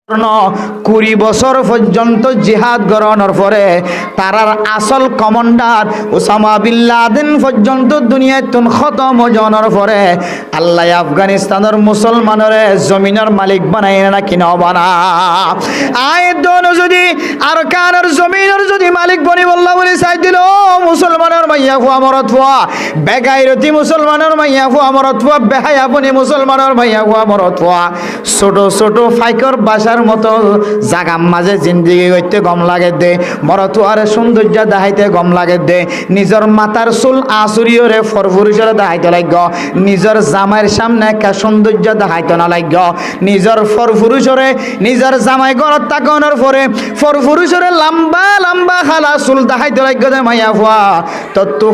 20 বছর পর্যন্ত জিহাদ গড়ানোর পরে তারার আসল কমান্ডার ওসামা বিন লাদেন পর্যন্ত দুনিয়ায় খতম হওয়ার পরে আল্লাহ আফগানিস্তানের মুসলমানের জমিনের মালিক বানাই না কিনা বানা আয়ের দোনো যদি আর কানের জমিনের যদি মালিক বনি বল্লা বলে চাই দিল মুসলমানের মাইয়া ফুয়া মরত ফুয়া বেগাইরতি মুসলমানের মাইয়া ফুয়া মরত ফুয়া বেহায়া বনি মুসলমানের মাইয়া ফুয়া মরত ফুয়া ছোট ছোট ফাইকর বাসার মতো জাগাম মাঝে জিন্দিগি করতে গম লাগে দে মরতুয়ারে সৌন্দর্য দেখাইতে গম লাগে দে নিজের মাথার চুল আঁচুরিয়রে ফরফুরিসরে দেখাইতে লাগ নিজের জামাইয়ের সামনে একটা সৌন্দর্য দেখাইতে না লাগ নিজের ফরফুরিসরে নিজের জামাই ঘরত তাকানোর পরে ফরফুরিসরে লম্বা লম্বা খালা চুল দেখাইতে লাগ দে মাইয়া ফুয়া তত্তু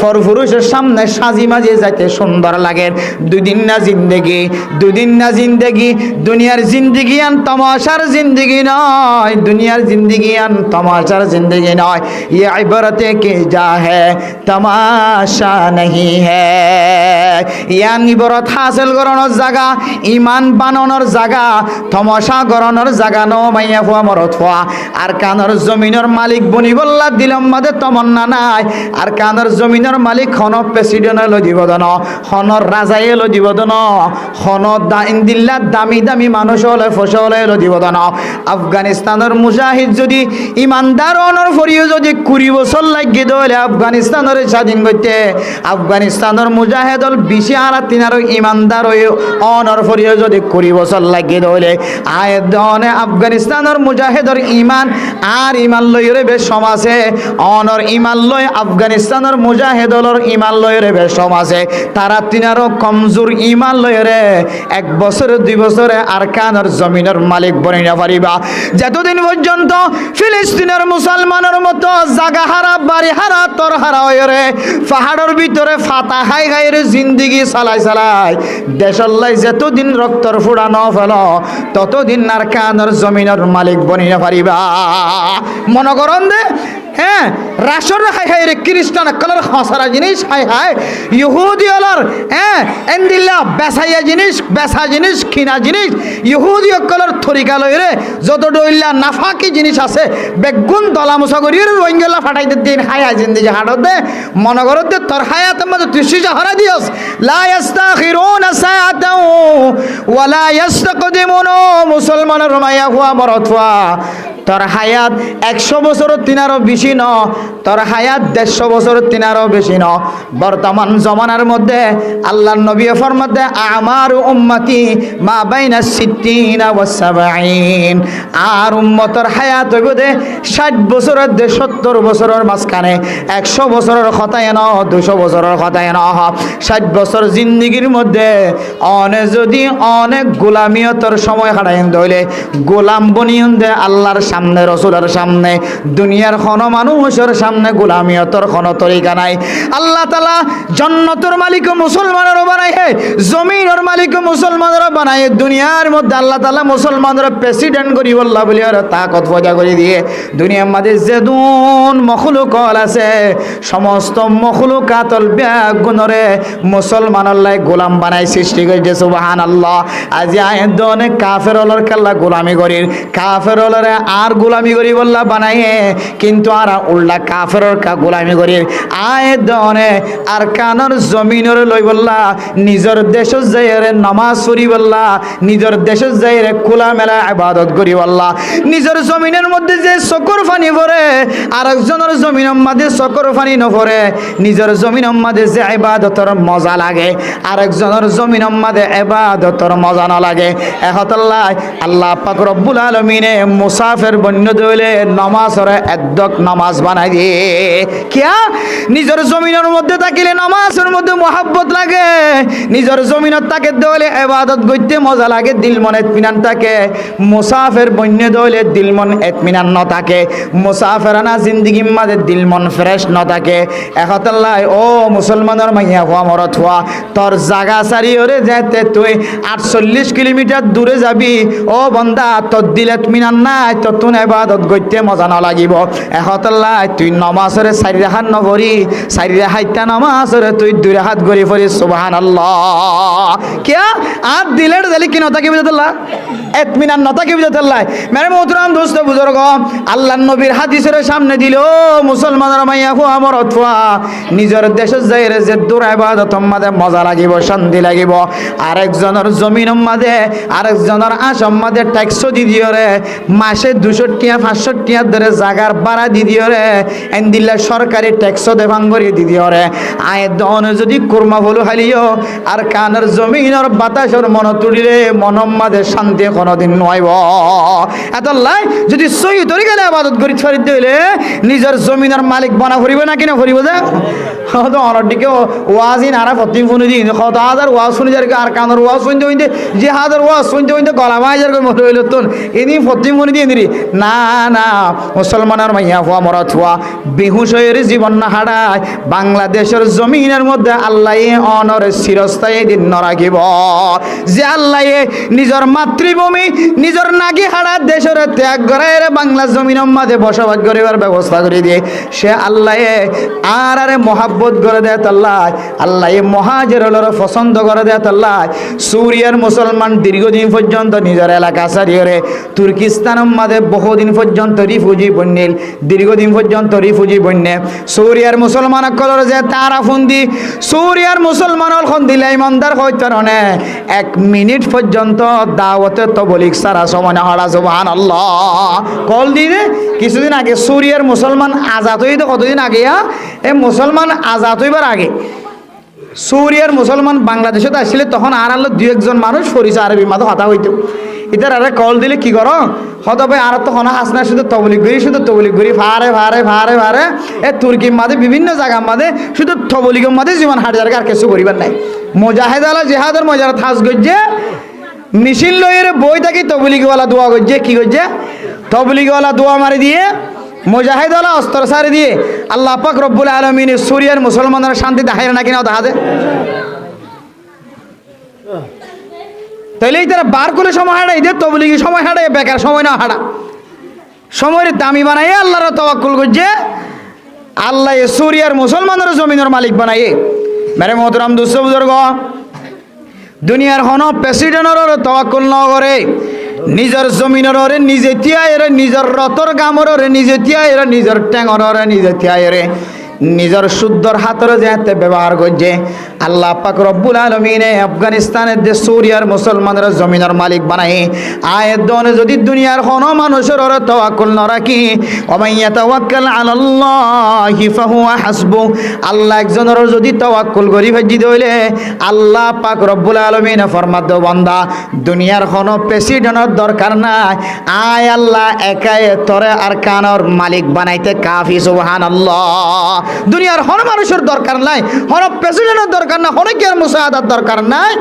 ফরফুরিসের সামনে সাজি মাঝে যাইতে সুন্দর লাগে দুদিন না জিন্দেগি দুনিয়ার জিন্দগি আন তমাশার জিন্দগি নয় দুনিয়ার জিন্দগি আন তমাশার জিন্দগি নয় ये इबरत के जा है तमाशा नहीं है ইয়ান ইবরত হাসিল করানোর জায়গা ইমান বানানোর জায়গা তমাশা করানোর জায়গা নো মাইয়া ফুয়া মরত ফুয়া আর কানের জমিনের মালিক বনি বল্লা দিলাম মাদে তমন্না নাই আর কানের জমিনের মালিক হন প্রেসিডেন্ট এলো দিবদন হনর রাজা এলো দিবদন হন ইন্দিল্লা দামি দামি মানুষ হলে ফসল এলো দিবদন আফগানিস্তানের মুজাহিদ যদি ইমানদার অনর ফরিও যদি 20 বছর লাগিয়ে দলে আফগানিস্তানের স্বাধীন করতে আফগানিস্তানের মুজাহিদ হল বেশি আর তিনার ইমানদার হয়ে অনর ফরিও যদি 20 বছর লাগিয়ে দলে আয়ের দনে আফগানিস্তানের মুজাহিদের ইমান আর ইমান লইরে বেশ সমাজে অনর ইমান লয় আফগানিস্তানের মুজাহিদর ইমান লইরে বেশ সমাজে তারা তিনারও কমজোর ইমান লইরে 1 বছর 2 বছরে আর কানের জমিনের মালিক বনি না পারিবা যতদিন পর্যন্ত ফিলিস্তিনের মুসলমানের মতো জাগা হারা বাড়ি হারা তর হারা হয়ে পাহাড়ের ভিতরে ফাতা খাই খাইরে জিন্দিগি চালাই দেশল্লাই যতদিন রক্তর ফুড়া ন ফেল ততদিন আর কানের জমিনের মালিক বনি না পারিবা মনে করন দে হ্যাঁ রাসর হাই হাই রে খ্রিস্টান কালার খসারা জিনিস হাই হাই ইহুদি আলার হ্যাঁ এন্দিল্লা বেসা জিনিস খিনা জিনিস ইহুদি কালার থরিকা লই রে যত ডইল্লা নাফাকি জিনিস আছে বেগুন দলামুসা করি রে রোহিঙ্গা ফাটাইতে দিন হাই হাই জিন্দিগি হাড়ত দে মনে করত দে তোর হায়াতের মধ্যে তুই সিজা হারা দিয়স লা ইস্তাখিরুনা সাআতাও ওয়ালা ইস্তাকদিমুন মুসলমানের মাইয়া হুয়া মরতওয়া তোর হায়াত 100 বছর তিনারও বেশি ন তোর হায়াত 150 বছর তিনারও বেশি ন বর্তমান জমানার মধ্যে আল্লাহর নবী ফরমাতে আমার উম্মতি মা বাইনা 60 ওয়া 70 আর উম্মতের হায়াত হইব দে 60 বছরের 70 বছরের মাঝখানে 100 বছরের কথায় ন 200 বছরের কথায় ন 60 বছর জিন্দেগির মধ্যে অনেক গোলামিয়তর সময় কাটাইন দইলে গোলাম বনিয়ন দে আল্লাহর সামনে রসুলের সামনে দুনিয়ার কোনো মানুষের সামনে গোলামিয়তর কোনো তরিকা নাই আল্লাহ তাআলা জান্নাতের মালিক মুসলমানের বানায় জমিনের মালিক মুসলমানের বানায় দুনিয়ার মধ্যে আল্লাহ তাআলা মুসলমানের প্রেসিডেন্ট করি আল্লাহ বলি আর তাকত পয়দা করে দিয়ে দুনিয়ার মধ্যে যেদুন মখলুকল আছে সমস্ত মখলুকাতল ব্যাগুনরে মুসলমানের লাই গোলাম বানাই সৃষ্টি করেছে সুবহানাল্লাহ আজি আয়াত দনে কাফেরলর কাল্লা গোলামি করির কাফেরলরে আর গোলামি করি বললা বানাইয়ে কিন্তু আর উল্টা কাফেরর কা গোলামি করি আয়াত দনে আর কানর জমিনের লই বললা নিজের দেশ যাইরে নামাজ পড়ি বললা নিজের দেশ যাইরে খোলা মেলা ইবাদত করি বললা নিজের জমিনের মধ্যে যে চকুর পানি পড়ে আরেকজনের জমিনের মধ্যে চকুর পানি নপড়ে নিজের জমিনের মধ্যে যে ইবাদতের মজা লাগে আরেকজনের জমিনের মধ্যে ইবাদতের মজা না লাগে এহতাল্লাহ আল্লাহ পাক রব্বুল আলামিনে মুসাফির বন্য দইলে নামাজরে একদক নামাজ বানাই দিয়ে কিয়া নিজের জমিনের মধ্যে থাকিলে নামাজের মধ্যে মহব্বত লাগে নিজের জমিনত তাকে দইলে ইবাদত করতে মজা লাগে দিল মন ইতমিনান থাকে মুসাফির বন্য দইলে দিল মন ইতমিনান ন থাকে মুসাফিরানা জিন্দেগির মাঝে দিল মন ফ্রেশ ন থাকে এহতাল্লাহ ও মুসলমানের মাইয়া হওয়া মরত হওয়া তোর জাগা সারিওরে যেতে তুই 48 কিলোমিটার দূরে যাবি ও বন্দা তোর দিল ইতমিনান নাই তোর তুন ইবাদত করতে মজা না লাগিব এহতল্লাহ তুই নামাজরে 4 রাকাত নপড়ি 4 রাকাতটা নামাজরে তুই 2 রাকাত করে পড়ি সুবহানাল্লাহ কিয়া আর দিলের জালি কি নতা কি বুঝাতল্লাহ ইতমিনান নতা কি বুঝাতল্লাহ মেরে মোহতরম দোস্ত বুজুর্গ আল্লাহর নবীর হাদিসের সামনে দিল মুসলমানের মাইয়া ফুয়া মরদ ফুয়া নিজের দেশে যাইরে যে দূর ইবাদত মাঝে মজা লাগিব শান্তি লাগিব আরেকজনের জমিন মাঝে আরেকজনের আসাম মাঝে ট্যাক্স দি দিও রে মাসে 200 টাকা 500 টাকা ধরে জাগার ভাড়া দি দিও রে এন্দিল্লা সরকারি ট্যাক্স দেভাং করে দি দিও রে আয় দন যদি কুরমা হলো হালিও আর কানের জমিনের বাতাসের মন তুলিলে মনম মাঝে শান্তি কোনোদিন নয়ব এতলাই যদি সহি তরিকায় ইবাদত করি ছড়ি দিলে নিজের জমিনের মালিক বানা ফুরিবে না কিনা ফুরিব যে হয়তো অনদিকে ওয়াজি নারা ফতিম শুনি দিন কত হাজার ওয়াজ শুনি যার আর কানের ওয়াজ শুনতে হইতে যে হাজার ওয়াজ শুনতে হইতে গলা মাইজার করে মতো হইল তোন ইনি ফতিম শুনি দিয়ে দিলি না না মুসলমানের মাইয়া হওয়া মরত হওয়া বেহুশয়ের জীবন না হারায় বাংলাদেশের জমিনের মধ্যে আল্লাহ অনর চিরস্থায়ী দিন ন রাখিব যে আল্লাহ নিজের মাতৃভূমি নিজের নাগি হারা দেশের ত্যাগ করে বাংলা জমিনের মাঝে বসবাস করিবার ব্যবস্থা করে দিয়ে সে আল্লাহ আর মহাব্বত করে দেয় আল্লাহ আল্লাহ মহাজের পছন্দ করে দেয় আল্লাহ সুরিয়ার মুসলমান দীর্ঘদিন পর্যন্ত নিজের এলাকা সারিয়ে তুর্কিস্তানের মাঝে বহুদিন পর্যন্ত রিফিউজি বন্যিল দীর্ঘদিন পর্যন্ত রিফিউজি বন্যে সুরিয়ার মুসলমান কলর যে তারা ফন্দি সুরিয়ার মুসলমান দিলে ইমানদার হইতে রনে 1 মিনিট পর্যন্ত দাওয়াতে তবলিগ সারা সময় হড়া সুবহানাল্লাহ কল দিনে কিছুদিন আগে সুরিয়ার মুসলমান আজাদ হইতে কতদিন আগে এই মুসলমান আজাদ হইবার আগে সুরিয়ার মুসলমান বাংলাদেশে আসলে তখন আর আলো 2-1 মানুষ পরিচয় আরবি মাঝে কথা হইতো ইতার আরে কল দিলে কি করো হয়তো ভাই আর তো হনা হাসনা শুধু তবলিগ করি ভারে এ তুর্কির মাঝে বিভিন্ন জায়গার মাঝে শুধু তবলিগের মাঝে জীবন হাজার আর কিছু করিবার নাই মুজাহিদ আলা জিহাদের মজার থাস গজ্জে মিছিল লইয়ের বই থাকি তবলিগওয়ালা দোয়া গজ্জে কি গজ্জে তবলিগওয়ালা দোয়া মারি দিয়ে মুজাহিদ আলা অস্ত্র সারি দিয়ে আল্লাহ পাক রব্বুল আলামিন সুরিয়ার মুসলমানরা শান্তি দেখায় না কিনা দেখা দে তাইলে তারা বার করে সময় হারাই দে তবলিগি সময় হারাই বেকার সময় না হারা সময়ের দামি বানাই আল্লাহর তাওয়াক্কুল করছে আল্লাহ সুরিয়ার মুসলমানের জমিনের মালিক বানাই মেরে মোহতরম দোস্ত বুজুর্গ দুনিয়ার হন প্রেসিডেন্টের তাওয়াক্কুল না করে নিজের জমিনের নিজে তিয়াইরে নিজের রতর গামরে নিজে তিয়াইরে নিজের ট্যাঙরে নিজে তিয়াইরে নিজের শুদ্ধর হাতের যেতে ব্যবহার করছে আল্লাহ পাক রব্বুল আলামিন আফগানিস্তানের যে সুরিয়ার মুসলমানের জমিনের মালিক বানাই আয়ের দনে যদি দুনিয়ার কোন মানুষের তাওয়াক্কুল না রাখি ওমান ইয়াতাওয়াক্কাল আলাল্লাহি ফাহুয়া হাসবু আল্লাহ একজনের যদি তাওয়াক্কুল করি ভাজি দইলে আল্লাহ পাক রব্বুল আলামিন ফরমাত দো বান্দা দুনিয়ার কোন প্রেসিডেন্টের দরকার নাই আয় আল্লাহ একাই তোরে আর কানর মালিক বানাইতে কাফি সুবহানাল্লাহ দুনিয়ার হন মানুষের দরকার নাই হন প্রেসিডেন্টের দরকার না অনেক আর মুসাআদার দরকার নাই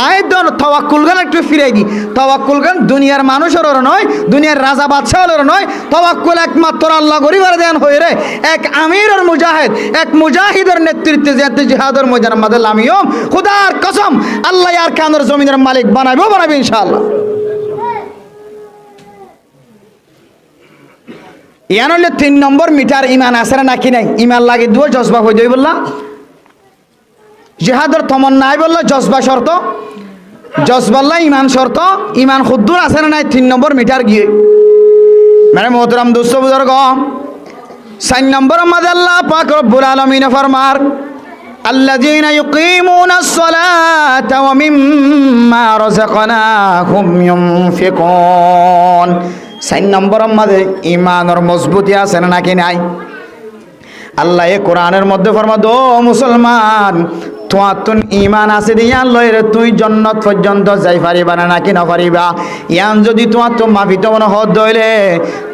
আয়দন তাওয়াক্কুল গান একটু ফিরাই দি তাওয়াক্কুল গান দুনিয়ার মানুষের নয় দুনিয়ার রাজা বাদশাহের নয় তাওয়াক্কুল একমাত্র আল্লাহ গরিবার দেন হয়ে রে এক আমির আর মুজাহিদ এক মুজাহিদের নেতৃত্বে যে জিহাদের ময়দানের মধ্যে লামিয়ম খোদার কসম আল্লাহ আর কানের জমিনের মালিক বানাবে ইনশাআল্লাহ ইয়ান হলে 3 নম্বর মিটার ইমান আছে নাকি নাই ইমান লাগে দুয়া জজবা হয়ে যাই বললা জিহাদের তমন্নাই বললা জজবা শর্ত জজবাল্লা ইমান শর্ত ইমান খুদ্দুর আছে না নাই 3 নম্বর মিটার গিয়ে মানে মোহতরম দোস্ত বুজুর্গ 4 নম্বর মধ্যে আল্লাহ পাক রব্বুল আলামিন ফরমার আল্লাযীনা ইউকিমুনাস সালাতা ওয়া মিম্মা রাযাকনাহুম ইউনফিকুন 4 নম্বরের মধ্যে ইমানের মজবুতি আছে নাকি নাই আল্লাহ কোরআনের মধ্যে ফরমাদ ও মুসলমান তোমার তুন ইমান আছে দিয়া লইরে তুই জান্নাত পর্যন্ত যাই পারিবা না নাকি না পারিবা ইয়ান যদি তোমার তো মাফিত মনে হদ দইলে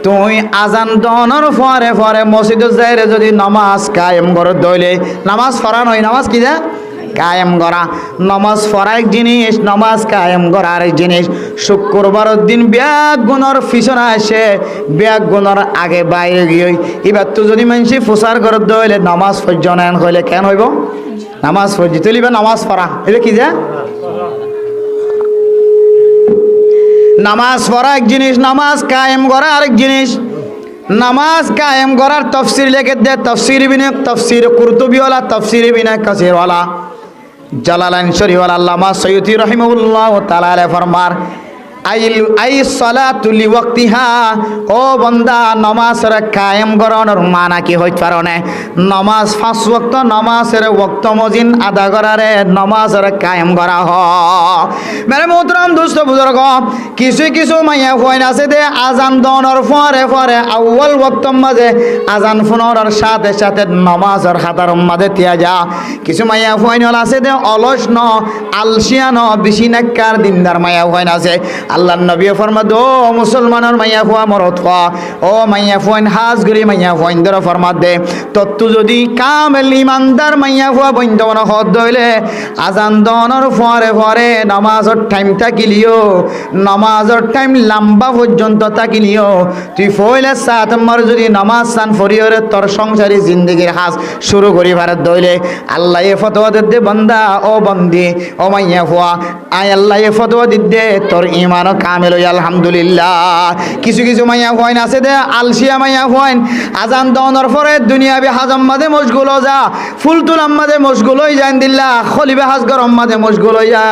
তুই আজান দনের পরে পরে মসজিদে যাইরে যদি নামাজ কায়েম করে দইলে নামাজ পড়া নয় নামাজ কি দা কায়েম করা নামাজ পড়া এক জিনিস নামাজ কায়েম করা আরেক জিনিস শুক্রবারের দিন ব্যাগ গুণর পিছনে আসে ব্যাগ গুণর আগে বাইরে গিয়ে এবার তো যদি মানুষ প্রচার করে দইলে নামাজ পর্যন্ত হইলে কেন হইব নামাজ পড়ি তুলিবে নামাজ পড়া এটা কি যে নামাজ পড়া এক জিনিস, নামাজ কায়েম করা আরেক জিনিস। নামাজ কায়েম করার তফসির লেগে দে, তফসির বিনে তফসির কুরতুবিওয়ালা, তফসির বিনে কাসিরওয়ালা, জালালাইন শরীফওয়ালা আল্লামা সৈয়দি রহিমাহুল্লাহ তাআলা ফরমার আই সালাতু লিওয়াক্তিহা, ও বান্দা নামাজের কায়েম করানোর মানা কি হইতে পারে না? নামাজ 5 ওয়াক্ত নামাজের ওয়াক্ত মজিন আদা করারে নামাজের কায়েম করা হয়। মেরে মোহতরম দোস্ত বুজুর্গ, কিছু কিছু মাইয়া হইন আছে দে আজান দনের পরে পরে আউয়াল ওয়াক্ত মাঝে আজান ফোনের সাথে সাথে নামাজের হাতার মাঝে তিয়া যা। কিছু মাইয়া হইন আছে দে অলস ন আলসিয়া ন বেশি নাক্কার দিনদার মাইয়া হইন আছে। আল্লাহ নবী ফরমাদ, ও মুসলমানের মাইয়া ফুয়া মরত ফুয়া, ও মাইয়া ফুয়াইন হাজ গরি মাইয়া ফুয়াইন ধরে ফরমাদ দে, তত্তু যদি কামেল ইমানদার মাইয়া ফুয়া বন্ধন হদ দইলে আজান দনের পরে পরে নামাজের টাইম থাকিলিও, নামাজের টাইম লম্বা পর্যন্ত থাকিলিও তুই ফইলে সাত নম্বর যদি নামাজ সান ফরিয়রে তোর সংসারী জিন্দগির হাজ শুরু করি ভারত দইলে আল্লাহ এ ফতোয়া দে বান্দা, ও বন্দি, ও মাইয়া ফুয়া, আয় আল্লাহ এ ফতোয়া দিতে তোর ইমান কামেল হই আলহামদুলিল্লাহ। কিছু কিছু মাইয়া হইন আছে দে আলসিয়া মাইয়া হইন, আজান দনের পরে দুনিয়াবি হাজম মাঝে মশগুল যা, ফুল তুলাম মাঝে মশগুল হই যান দিল্লা, খলিবে হাজ গরম মাঝে মশগুল হই যা,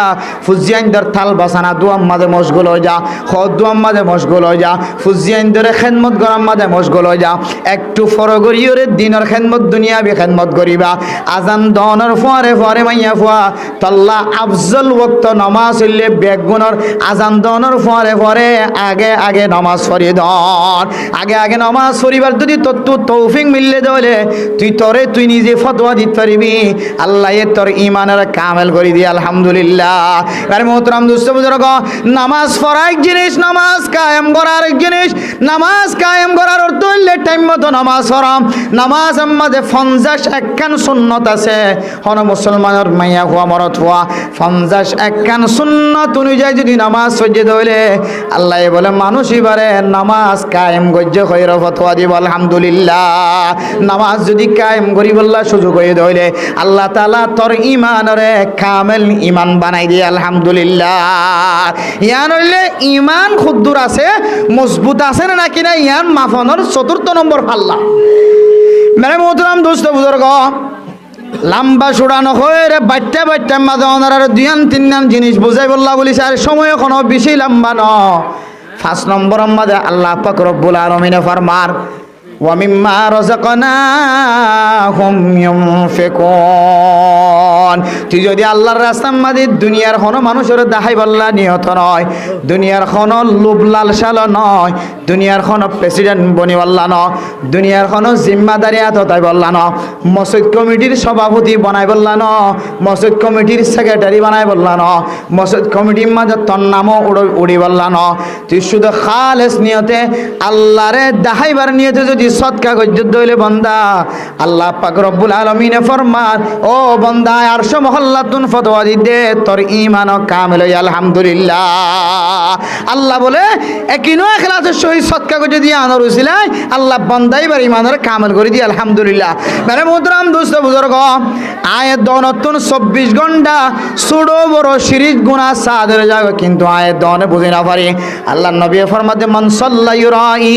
ফুজিয়াইনদের থাল বাসানা দুয়াম মাঝে মশগুল হই যা, খদ দুয়াম মাঝে মশগুল হই যা, ফুজিয়াইনদের খেদমত গরম মাঝে মশগুল হই যা। একটু ফরগরিয়রে দিনের খেদমত দুনিয়াবি খেদমত করিবা। আজান দনের পরে পরে মাইয়া ফুয়া তল্লা আফজল ওয়াক্ত নামাজ হইলে বেগুনের আজান দনের পরে পরে আগে আগে নামাজ পড়ি দন, আগে আগে নামাজ পড়িবার যদি তোর তৌফিক মিললে দলে তুই নিজে ফতোয়া দিতে পারিবি, আল্লাহ তোর ইমানের কামেল করে দিয়ে আলহামদুলিল্লাহ। আরে মোহতরম দোস্ত বুজুর্গ, নামাজ পড়া এক জিনিস, নামাজ কায়েম করা আরেক জিনিস। নামাজ কায়েম করার অর্থ হইলে টাইম মতো নামাজ পড়াম। নামাজ আমাদের 50 একখান সুন্নত আছে, হন মুসলমানের মাইয়া হুয়া মরত হুয়া 50 একখান সুন্নত অনুযায়ী যদি নামাজ সহ্য হইলে আল্লাহ বলে মানুষ এবারে নামাজ কায়েম গজ্য খৈর ফতোয়া দিব আলহামদুলিল্লাহ। নামাজ যদি কায়েম করি বললা সুযোগ হয়ে ধইলে আল্লাহ তাআলা তোর ইমানরে কামেল ইমান বানাই দিয়ে আলহামদুলিল্লাহ। ইয়ান হইলে ইমান খুদ্দুর আছে, মজবুত আছে না কিনা ইয়ান মাফনের 4th নম্বর পাল্লা। মেরে মোহতরম দোস্ত বুজুর্গ, লম্বা সুড়ানো হয়ে রে বাচ্চা বাচ্চা মাঝে ওনার 2-3 জিনিস বুঝাই বললা বলিস, আর সময় কোনো বেশি লম্বা ন। 5 নম্বর মাঝে আল্লাহ পাক রব্বুল আলামিন ফরমার ওয়া মিম্মা রাযাকনাহুম ইউনফিকুন। তুই যদি আল্লাহর রাস্তার মাঝে দুনিয়ার কোনো মানুষের দেখাই বললা নিহত নয়, দুনিয়ার কোনো লোভ লালসাল নয়, দুনিয়ার কোনো প্রেসিডেন্ট বনি বললা ন, দুনিয়ার কোনো জিম্মাদারি আততাই বললা ন, মসজিদ কমিটির সভাপতি বানাই বললা ন, মসজিদ কমিটির সেক্রেটারি বানাই বললা ন, মসজিদ কমিটির মাঝে তোর নামও উড়ি বললা ন। তুই শুধু খালেস নিয়তে আল্লাহরে দেখাইবার নিয়তে যদি সদকা গজ্জত দইলে বান্দা, আল্লাহ পাক রব্বুল আলামিন ফরমান, ও বান্দা আরশ মহল্লাতুন ফতোয়া দিতে তোর ঈমান কামেল হই আলহামদুলিল্লাহ। আল্লাহ বলে একিনো ইখলাসের সহিত সদকা গজ্জ দিয়ে আনার উসিলায় আল্লাহ বান্দাই বার ঈমানের কামেল করে দিয়ে আলহামদুলিল্লাহ। মেরে মুহতারাম দোস্ত বুজুর্গ, আয়াত দনতুন 24 ঘন্টা ছোট বড় শিরিক গুনাহ সাদের যাবে, কিন্তু আয়াত দনে বুঝি না পারি। আল্লাহ নবী ফরমাতে মান সাল্লা ইউরাই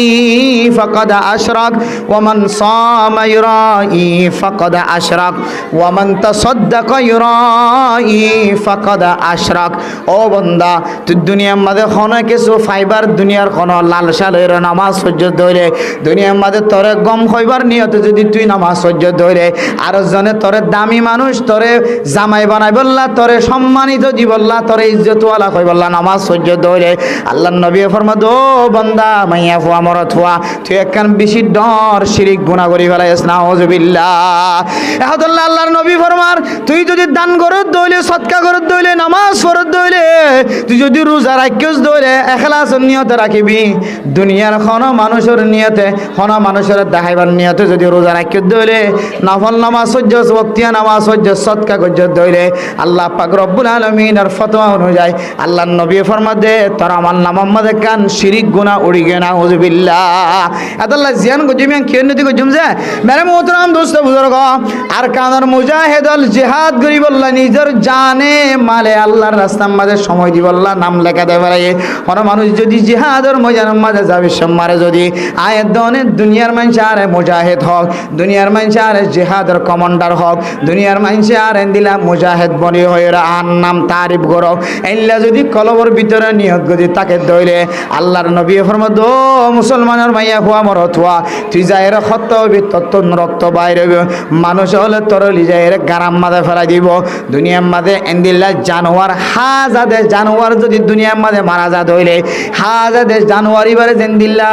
ফাকাদ আশরাক ওয়া মান সামা ইউরাই ফাকাদ আশরাক ওয়া মান তাসাদদাকা ইউরাই ফাকাদ আশরাক। ও বান্দা, তুই দুনিয়ার মাঝে কোনো কিছু ফাইবার, দুনিয়ার কোনো লালসালের নামাজ সহ্য ধরে, দুনিয়ার মাঝে তোরে গম খাইবার নিয়তে যদি তুই নামাজ সহ্য ধরে, আর জনে তোরে দামি মানুষ তোরে জামাই বানাই বললা, তোরে সম্মানিত জীবল্লা, তোরে ইজ্জতওয়ালা কই বললা নামাজ সহ্য ধরে, আল্লাহ নবী ফরমাদ, ও বান্দা মাইয়া ফুয়া মরত ফুয়া তুই একখান বেশি ডর শিরিক গুনাহ করি ফেলাইস না, আউযুবিল্লাহ। আহাদুল্লাহ আল্লাহর নবী ফরমার, তুই যদি দান করত দইলে, সদকা করত দইলে, নামাজ পড়ত দইলে, তুই যদি রোজা রাখিস দইলে, ইখলাসের নিয়তে রাখিবি, দুনিয়ার কোনো মানুষের নিয়তে, কোনো মানুষের দেখাইবার নিয়তে যদি রোজা রাখিস দইলে, নফল নামাজ সহ্য, ওয়াক্তিয়া নামাজ সহ্য, সদকা করত দইলে, আল্লাহ পাক রব্বুল আলামিনের ফতোয়া অনুযায়ী আল্লাহর নবী ফরমাদ দে তোর আমার নাম মধ্যে কান শিরিক গুনাহ উড়ি গে না, আউযুবিল্লাহ। আদাল্লাহ জিয়ান গজিমিয়ান কেন নদী গজুম যে মেরে মোহতরাম দোস্ত বুজুর্গ আর কানার মুজাহিদল জিহাদ করিবল্লা নিজের জানে মালে আল্লাহর রাস্তার মাঝে সময় দিবল্লা নাম লেখাতে পারে কোন মানুষ যদি জিহাদের ময়দানের মাঝে যাবে সম্মারে যদি আয়ের দনে দুনিয়ার মানুষ আর মুজাহিদ হোক দুনিয়ার মানুষ আর জিহাদের কমান্ডার হোক দুনিয়ার মানুষ আর দিলা মুজাহিদ বনি হয়ে আর নাম তারিফ করো এল্লা যদি কলবর ভিতরে নিয়ত গদি তাকে দইলে আল্লাহর নবী ফরমাদ ও মুসলমানের মাইয়া হুয়া মরত হুয়া তুই যাইরে সত্য হবি তত্ত্ব রক্ত বাইরে মানুষ হলে তোর লিজাইরে গারাম মাঝে ফেলাই দিব দুনিয়ার মাঝে এন্দিল্লা জানোয়ার হাজাদে জানোয়ার যদি দুনিয়ার মাঝে মারা যা দইলে হাজাদে জানোয়ার এবারে জেন্দিল্লা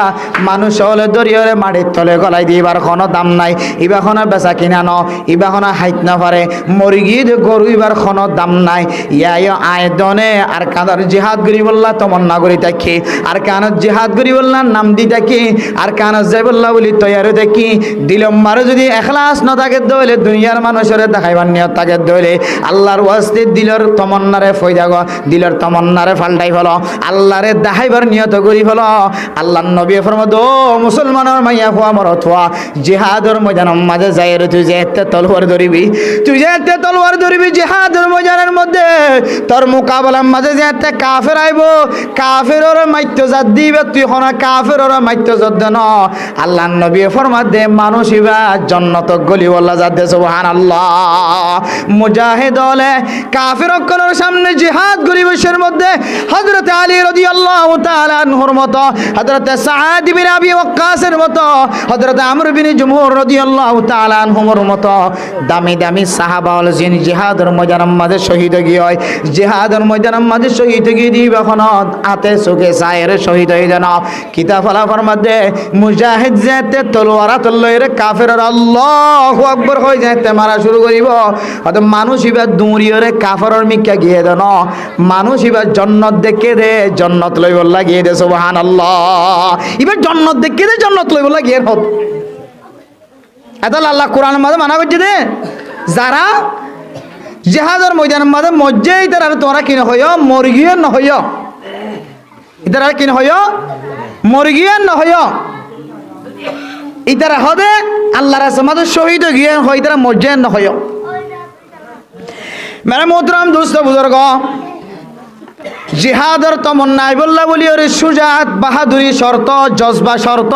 মানুষ হলে দরিয়রে মাটির তলে গলাই দিবার কোনো দাম নাই ইবা কোনো বেচা কিনা ন ইবা কোনো হাইট না পারে মুরগি গরু ইবার কোনো দাম নাই ইয়াই আয়দনে আর কাদার জিহাদ করি বললা তমন্না করি দেখি আর কানত জিহাদ করি বললা নাম দি দেখি আর কানত যাই বললা বলি তৈয়ারে দেখি দিলম মারে যদি এখলাস না থাকে দইলে দুনিয়ার মানুষের দেখাইবার নিয়ত থাকে দইলে আল্লাহর ওয়াস্তে দিলর তমন্নারে ফয়দা গো দিলর তমন্নারে ফাল্টাই ফেলো আল্লাহরে দেখাইবার নিয়ত করি ফেলো আল্লাহর নবী ফরমাদ ও মুসলমানের মাইয়া হুয়া মরত হুয়া জিহাদের ময়দানের মাঝে যাই রে তুই যে এতে তলোয়ার ধরিবি তুই যে এতে তলোয়ার ধরিবি জিহাদের ময়দানের মধ্যে তোর মোকাবেলার মাঝে যে এতে কাফের আইব কাফের ওরা মাইত্য জাত দিবে তুই হনা কাফের ওরা মাইত্য জাত দেন আল্লাহর নবী ফরমাদ দে মানুষ ইবা জান্নাত গলি ওয়াল্লা জাত দে সুবহানাল্লাহ মুজাহিদ হলে কাফের অকলের সামনে জিহাদ গরিবের মধ্যে হযরত আলী রাদিয়াল্লাহু তাআলা আনহুর মতো হযরত সাআদ বিন আবি ওয়াক্কাসের মতো হযরত আমর বিন জুমহুর রাদিয়াল্লাহু তাআলা আনহুর মতো দামি দামি সাহাবা হল যিনি জিহাদের ময়দানের মাঝে শহীদ গিয়ে হয় জিহাদের ময়দানের মাঝে শহীদ গিয়ে দিবে এখন হাতে চোখে সায়ের শহীদ হয়ে যেন কিতাব ফলাফার মধ্যে মুজাহিদ যেতে তলোয়ার তল্লইরে কাফের আল্লাহু আকবার হয়ে যেতে মারা শুরু করিব হয়তো মানুষ এবার দৌড়িয়ে কাফের মিকা গিয়ে দেন মানুষ এবার জন্নত দেখে দে জন্নত লই বললা গিয়ে দে সুবহানাল্লাহ এবার জন্নত দেখে দে জন্নত লই বললা গিয়ে হত এত আল্লাহ কোরআনের মাঝে মানা করছে দে যারা জিহাদের ময়দানের মাঝে মজ্জে ইতার আর তোমরা কিনে হইয় মরগিয়ে নহইয় ইতার আর কিনে হইয় মরগিয়ে নহইয় ইতারা হদে আল্লাহর সমাজে শহীদ গিয়ে হয় ইতারা মজ্জে নহইয় মেরে মোহতরম দোস্ত বুজুর্গ জিহাদের তমন্নাই বললা বলি ওরে সুজাত বাহাদুরি শর্ত জজবা শর্ত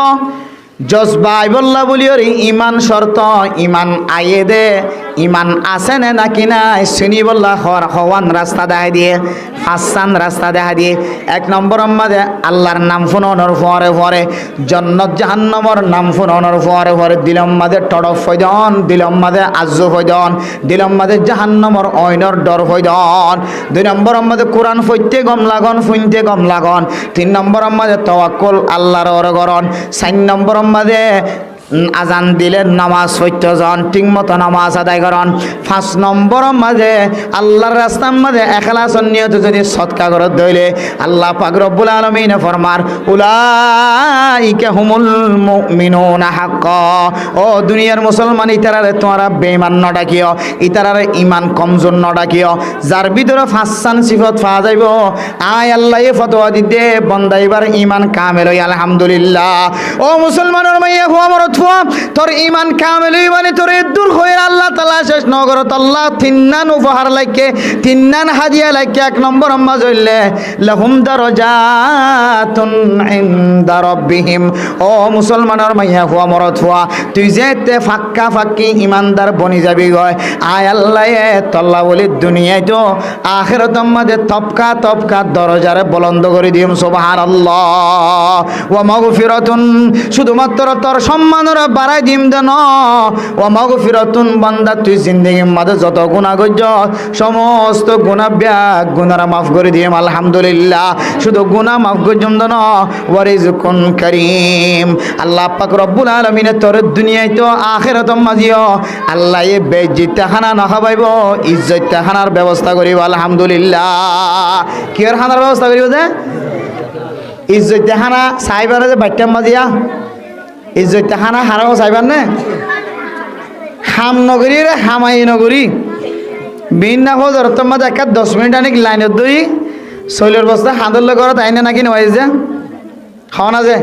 জজবা আইবল্লা বলি ওরে ইমান শর্ত ইমান আইয়ে দে ইমান আছে না নাকি নাই চিনি বললা হওয়ান রাস্তা দেখা দিয়ে হাসান রাস্তা দেখা দিয়ে এক নম্বর মাঝে আল্লাহর নাম ফোনর ফরে ফরে জন্নত জাহান্নামর নাম ফোনর ফরে ফরে দিলম মাঝে টড়ফ হইদন দিলম মাঝে আজ্জু হইদন দিলম মাঝে জাহান্নামর অইনর ডর হইদন দুই নম্বর মাঝে কোরআন ফইতে গম লাগন ফুইনতে গম লাগন তিন নম্বর মাঝে তাওয়াক্কুল আল্লাহর অরগরন চার নম্বর মাঝে আজান দিলে নামাজ সত্যজন ঠিক মতো নামাজ আদায় করন পাঁচ নম্বর মাঝে আল্লাহর রাস্তার মাঝে এখলাস নিয়ত যদি সৎকা করে দইলে আল্লাহ পাক রব্বুল আলামিন ফরমার উলাইকা হুমুল মুমিনুনা হাক্কা ও দুনিয়ার মুসলমান ইতারারে তোমরা বেঈমান ন ডাকিও ইতারারে ঈমান কমজোর ন ডাকিও যার ভিতরে ফাঁসান সিফত পাওয়া যাইব আয় আল্লাহ ফতোয়া দিতে বান্দা এবার ঈমান কামেল হই আলহামদুলিল্লাহ ও মুসলমানের মাইয়া হুয়া মরত তোর ইমান কামেল মানে তোর দূর হয়ে আল্লাহ তাআলা শেষ নগরত আল্লাহ তিন্নান উপহার লাগে তিন্নান হাদিয়া লাগে এক নম্বর আম্মা জইলে লাহুম দারাজাতুন ইনদা রাব্বিহিম ও মুসলমানের মাইয়া হুয়া মরত হুয়া তুই যেতে ফাক্কা ফাক্কি ইমানদার বনি যাবি গয় আয় আল্লাহ তাআলা বলি দুনিয়ায় তো আখিরাত আমাদের তপকা তপকা দরজারে বুলন্দ করে দিম সুবহানাল্লাহ ওয়া মাগফিরাতুন শুধুমাত্র তোর সম্মান বাড়াই দিম দেন ও মাগফিরাতুন বান্দা তুই জিন্দেগির মাঝে যত গুনাহ করছ সমস্ত গুনাহ ব্যাগ গুনাহরা মাফ করে দিম আলহামদুলিল্লাহ শুধু গুনাহ মাফ করছম দেন ওয়া রিজকুন কারীম আল্লাহ পাক রব্বুল আলামিন তোর দুনিয়ায় তো আখিরাত মাঝিও আল্লাহ এ বেইজ্জত খানা না খাবাইব ইজ্জত খানার ব্যবস্থা করিব আলহামদুলিল্লাহ কি এর খানার ব্যবস্থা করিব যে ইজ্জত খানা সাইবারে যে বাইটাম মাঝিয়া ইজ্জত খানা হারাও চাইবার নে হাম নগরী রে হামাই নগরী বিনা হজর তোমার একা 10 মিনিট আনিক লাইনত ধরি শৈলের বস্তা হাঁদর ঘৰত আইনে নাকি নয় যে খাওয়া না যে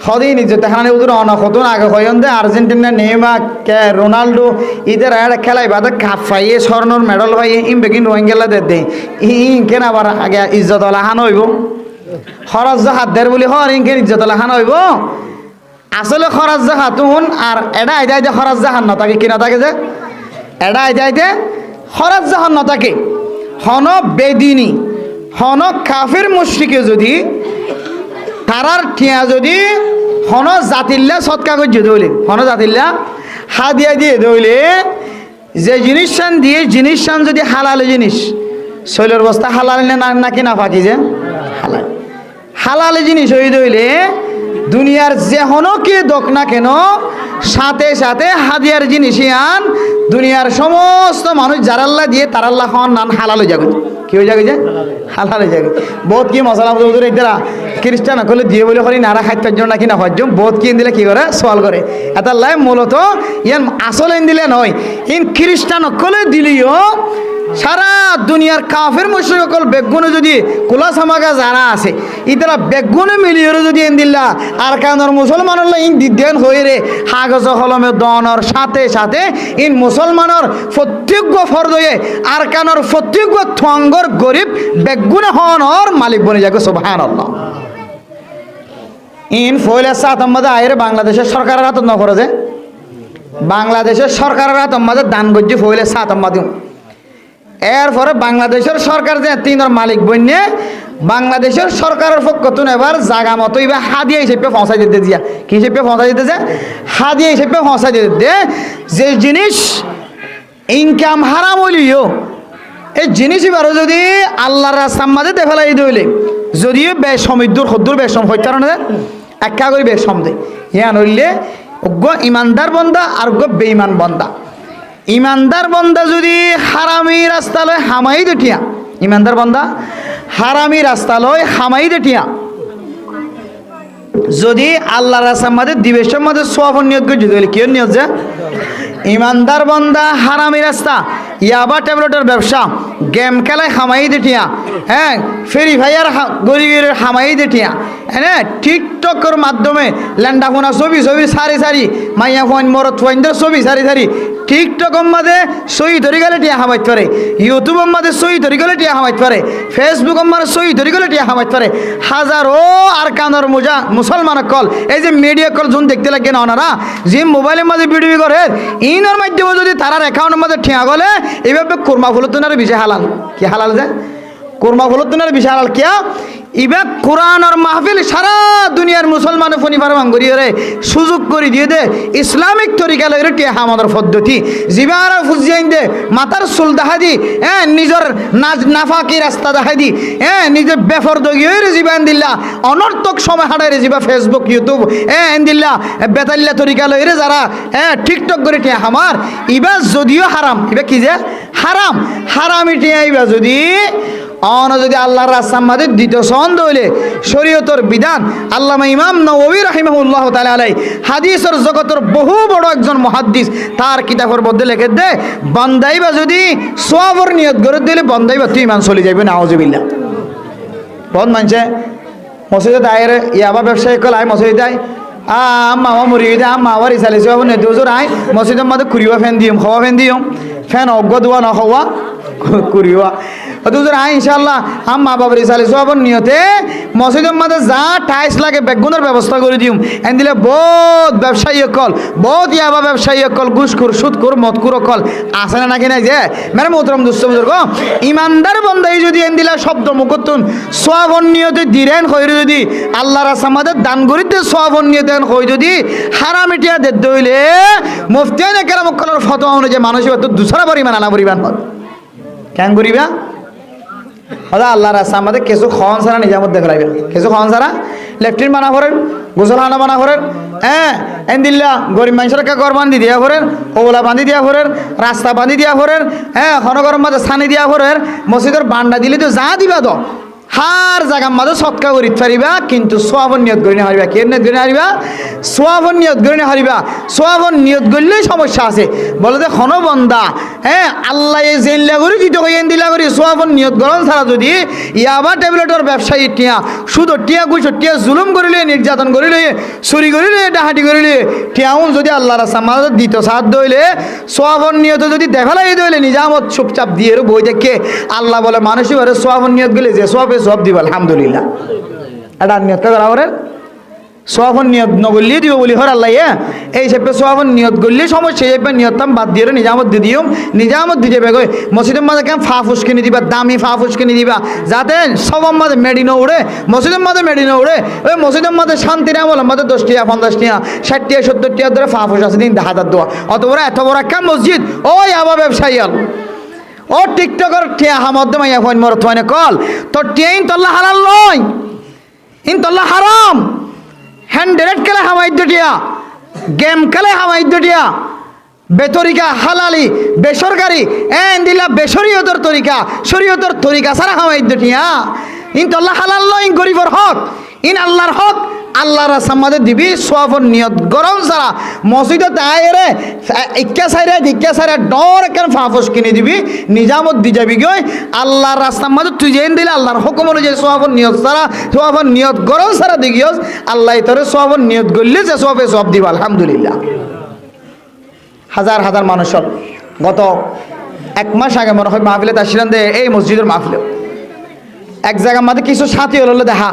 সদিন ইজ্জত হারানি উদুর অনখতুন আগে হইন দে আর্জেন্টিনা নেইমার কে রোনাল্ডো ইদের আর খেলাই বাদে কাপ পাইয়ে স্বর্ণর মেডেল পাইয়ে ইম বেগিন রোহিঙ্গেলা দে কেন আবার আগে ইজ্জত লাহান হইব খরচ হাত দের বলি হর ইনকে ইজ্জত লাহান হইব আসলে খরচ হাতুন আর এটা আইতে খরচ জাহান নতাকে কি নতাকে যে এটা আইতে খরচ জাহান নতাকে হন বেদিনী হন কাফের মুশরিকে যদি তারার ঠিয়া যদি হন জাতিল্লা সৎকা করে দইলে হন জাতিল্লা হাদিয়া দিয়ে দইলে যে জিনিসটান দিয়ে জিনিসটান যদি হালাল জিনিস শৈলের বস্তা হালাল নাকি না ফাঁকি যে হালাল হালাল জিনিস হয়ে দইলে দুনিয়ার যে হনো কে দোক না কেন সাথে সাথে হাদিয়ার জিনিসই আন দুনিয়ার সমস্ত মানুষ যারাল্লাহ দিয়ে তারাল্লাহ খান নান হালাল হয়ে যাবে কি হয়ে যাবে যে হালাল হয়ে যাবে বহুত কি মশলা মজুর এরা খ্রিস্টান হলে দিয়ে বলে করি নারা খাইতে জন্য নাকি না হজ্জম বহুত কি দিলে কি করে সওয়াল করে এটা লাই মূলত ইয়ান আসল দিলে নয় ইন খ্রিস্টান হলে দিলিও সারা দুনিয়ার কাফের মুশরিক সকল বেগুনে যদি কুলা সামাগা যারা আছে ইতারা বেগুনে মিলিয়ে যদি এন্দিল্লা আর কানোর মুসলমানের ইন দিদেন হয়ে রে কাগজ কলমে দনর সাথে সাথে ইন মুসলমানের প্রত্যেক ফরদয়ে আর কানোর প্রত্যেক থঙ্গর গরিব বেগুনে হনর মালিক বনে যাবে সুবহানাল্লাহ ইন ফয়লা সাতম্মাদে আইরে বাংলাদেশের সরকারের হাত ন করে যে বাংলাদেশের সরকারের হাত আমাদের দান গজ্জি ফয়লা সাতম্মাদিম এরপরে বাংলাদেশের সরকার যে তিনর মালিক বন্যে বাংলাদেশের সরকারের পক্ষতুন এবার জাগা মতো এবার হাদিয়া হিসেবে পৌঁছাই দিতে দিয়া কি হিসেবে পৌঁছাই দিতে যে হাদিয়া হিসেবে পৌঁছাই দিতে যে জিনিস ইনকাম হারাম হইলিও এই জিনিস এবার যদি আল্লাহর রাস্তার মাঝে ফেলাই দইলে যদিও বেসমৃদ্ধুর সদ্দুর বেসম হইতার না একা করে বেসম দেয় ইয়ান হইলে অজ্ঞ ইমানদার বন্দা আর অজ্ঞ বেঈমান বন্দা ইমানদার বন্দা যদি হারামি রাস্তা লয় হামাই দেটিয়া ইমানদার বন্দা হারামি রাস্তা লয় হামাই দেটিয়া যদি আল্লাহর রাস্তার মাঝে দিবেশের মাঝে সোয়াফর নিয়ত করে যদি কি নিয়ত যে ইমানদার বন্দা হারামি রাস্তা ইয়াবা ট্যাবলেটের ব্যবসা গেম খেলায় হামাই দেটিয়া হ্যাঁ ফেরি ভাইয়ার গরিবের হামাই দেটিয়া হ্যাঁ টিকটকের মাধ্যমে ল্যান্ডা ফোনা ছবি সারি সারি মাইয়া ফোন মরত ফোনদের ছবি সারি টিকটকের মাঝে সই ধরে গেলে টিয়া হামাইতে পারে ইউটিউবের মাঝে সই ধরে গেলে টিয়া হামাইতে পারে ফেসবুকের মাঝে সই ধরে গেলে টিয়া হামাইতে পারে হাজারো আর কানোর মোজা মুসলমান কল এই যে মিডিয়া কল যোন দেখতে লাগে না ওনারা যে মোবাইলের মাঝে ভিডিও করে ইনার মাধ্যমে যদি তারার অ্যাকাউন্টের মাঝে ঠিয়া গলে এইভাবে কোরমা ফুলতুনার বিষয় হালাল কি হালাল যায় কোরমা ফুলতুনার বিষয় হালাল কিয়া ইবা কোরআন আর মাহফিল সারা দুনিয়ার মুসলমান ফনি ফারমান করিয়ে রে সুযোগ করে দিয়ে দে ইসলামিক তরিকা লইরে টিয়া আমাদের পদ্ধতি জিবার ফুজিয়াইন দে মাথার চুল দেখা দি হ্যাঁ নিজের নাফাকি রাস্তা দেখা দি হ্যাঁ নিজের বেফরদগি হয়ে জীবান দিল্লা অনর্থক সময় হাঁটাই যাবা ফেসবুক ইউটিউব দিল্লা বেতাল্লা তরিকা লইরে যারা টিকটক করে টিয়া আমার ইবা যদিও হারাম ইবা কি যে হারাম হারামি টিয়া ইবা যদি যদি আল্লাহর রাস্তার মাঝে দ্বিতীয় সন্দ হইলে শরীয়তের বিধান আল্লামা ইমাম নওয়াবী রাহিমাহুল্লাহ তাআলা আলাইহি হাদিসের জগতের বহু বড় একজন মুহাদ্দিস তার কিতাবের মধ্যে লিখে দে বান্দাইবা যদি সওয়াবের নিয়ত করে দিলে বান্দাইবা তুই ইমান চলে যাবে নাউজুবিল্লাহ বহুত মানছে মসজিদে দায়ের ইয়াবা ব্যবসায়ী কল আয় মসজিদে দেয় আম্মা মুড়ি দে আম্মা আবার ইসালিস নে দুজোর আয় মসজিদের মধ্যে কুড়িওয়া ফ্যান দিম খাওয়া ফ্যান দিম ফ্যান অজ্ঞ দোয়া ন খাওয়া কুড়িওয়া দুজন আয় ইনশাল্লাহ আম্মা বাবার ইসালি সবর নিয়তে মসজিদের মাঝে যা টাইস লাগে বেগুনের ব্যবস্থা করে দিম এন দিলে বহুত ব্যবসায়ী কল বহুত ইয়াবা ব্যবসায়ী কল ঘুষখোর সুদখোর মদখোর কল আছে না নাকি নাই যে মানে মোহতরম দুস্থ বুজুর্গ ইমানদার বন্দাই যদি এন দিলা শব্দ মুখতুন সওয়াবর নিয়তে দিরেন কইরে যদি আল্লাহর রাস্তায় দান করিতে সওয়াবর নিয়তে কই যদি হারাম ইটিয়া দে দইলে মুফতিয়ানে কেরাম কলর ফতোয়া অনুযায়ী মানুষ তো দুসরা পরিমাণ আনা পরিমাণ হয় কেন করিবা হদা আল্লাহর রাস্তা আমাদের কিছু খন সারা নিজামত দেখলাইবে কিছু খন সারা লেফটিন বানা করেন গোসলখানা বানা করেন দিল্লা গরিব মানুষের ঘর বান্ধি দিয়া করেন ওলা বান্ধি দিয়া করেন রাস্তা বান্ধি দিয়া করেন খনগরের মাঝে ছানি দিয়া করেন মসজিদের বান্ডা দিলে তো যা দিবা তো হার জায়গার মাঝে সৎকা করি পারিবা কিন্তু সোয়াবন নিয়ত করি না হারিবা। কে নিয়ত করি না হারিবা? সোয়াবন নিয়ত করি না হারিবা। সোয়াবন নিয়ত করলেই সমস্যা আছে। বলে যে হন বন্দা, হ্যাঁ আল্লাহ জেনলা করি দিতে হই দিলা করি সোয়াবন নিয়ত গরম ছাড়া যদি ইয়াবা ট্যাবলেটর ব্যবসায়ী টিয়া শুধু টিয়া গুছ টিয়া জুলুম করিলে, নির্যাতন করিলে, চুরি করিলে, ডাহাটি করিলে টিয়াউন যদি আল্লাহ রাস্তা মাঝে দিত সাথ দইলে সোয়াবন নিয়ত যদি দেখালাই দইলে নিজামত চুপচাপ দিয়ে বই দেখে আল্লাহ বলে মানুষই বলে সোয়াবন নিয়ত গেলে যে সবে সব দিব আলহামদুলিল্লাহ। এটা নিয়ত করা ওরে সোয়াবন নিয়ত নগলিয়ে দিব বলি হর আল্লাহ এই হিসেবে সোয়াবন নিয়ত করলে সমস্যা এই নিয়ততাম বাদ দিয়ে নিজামত দিয়ে দিও। নিজামত দিয়ে যাবে গই মসজিদের মাঝে কেন ফা ফুস কিনে দিবা, দামি ফা ফুস কিনে দিবা যাতে সবার মাঝে মেডিনো উড়ে, মসজিদের মাঝে মেডিনো উড়ে। ওই মসজিদের মাঝে শান্তি না বলে মাঝে 10 টিয়া 50 টিয়া 60 টিয়া 70 টিয়া ধরে ফা ফুস আছে দিন 10,000 দোয়া অত বড় এত বড় একটা মসজিদ। ওই আবার ব্যবসায়ী ও টিকটকের টিয়া হামদ্দে মাইয়া ফোন মর থনে কল তোর টিয়া ইন তল্লা হালাল নয়, ইন তল্লা হারাম। হ্যান্ডেরেট খেলে হামাইদ্য টিয়া, গেম খেলে হামাইদ্য টিয়া, বেতরিকা হালালি বেসরকারি এন দিলা বেসরিয়তর তরিকা শরীয়তর তরিকা সারা হামাইদ্য টিয়া। ইন তল্লা হালাল নয়, ইন গরিবর হক, ইন আল্লাহর হক। আল্লাহর সামাদে দিবি সোয়াবন নিয়ত গরম সারা মসজিদে তাইরে ইক্কা সাইরা ডর কেন ফাফস কিনে দিবি নিজামত দি যাবি গই আল্লাহর রাস্তার মাঝে তুই যেন দিলে আল্লাহর হুকুম অনুযায়ী সোয়াবন নিয়ত সারা সোয়াবন নিয়ত গরম সারা দিগিয়স আল্লাহ তোরে সোয়াবন নিয়ত করলে যে সোয়াবে সব দিব আলহামদুলিল্লাহ। হাজার হাজার মানুষ গত 1 মাস আগে মনে হয় মাহফিলে তাসিলেন দে এই মসজিদের মাহফিলে এক জায়গার মধ্যে কিছু সাথী হলো দেখা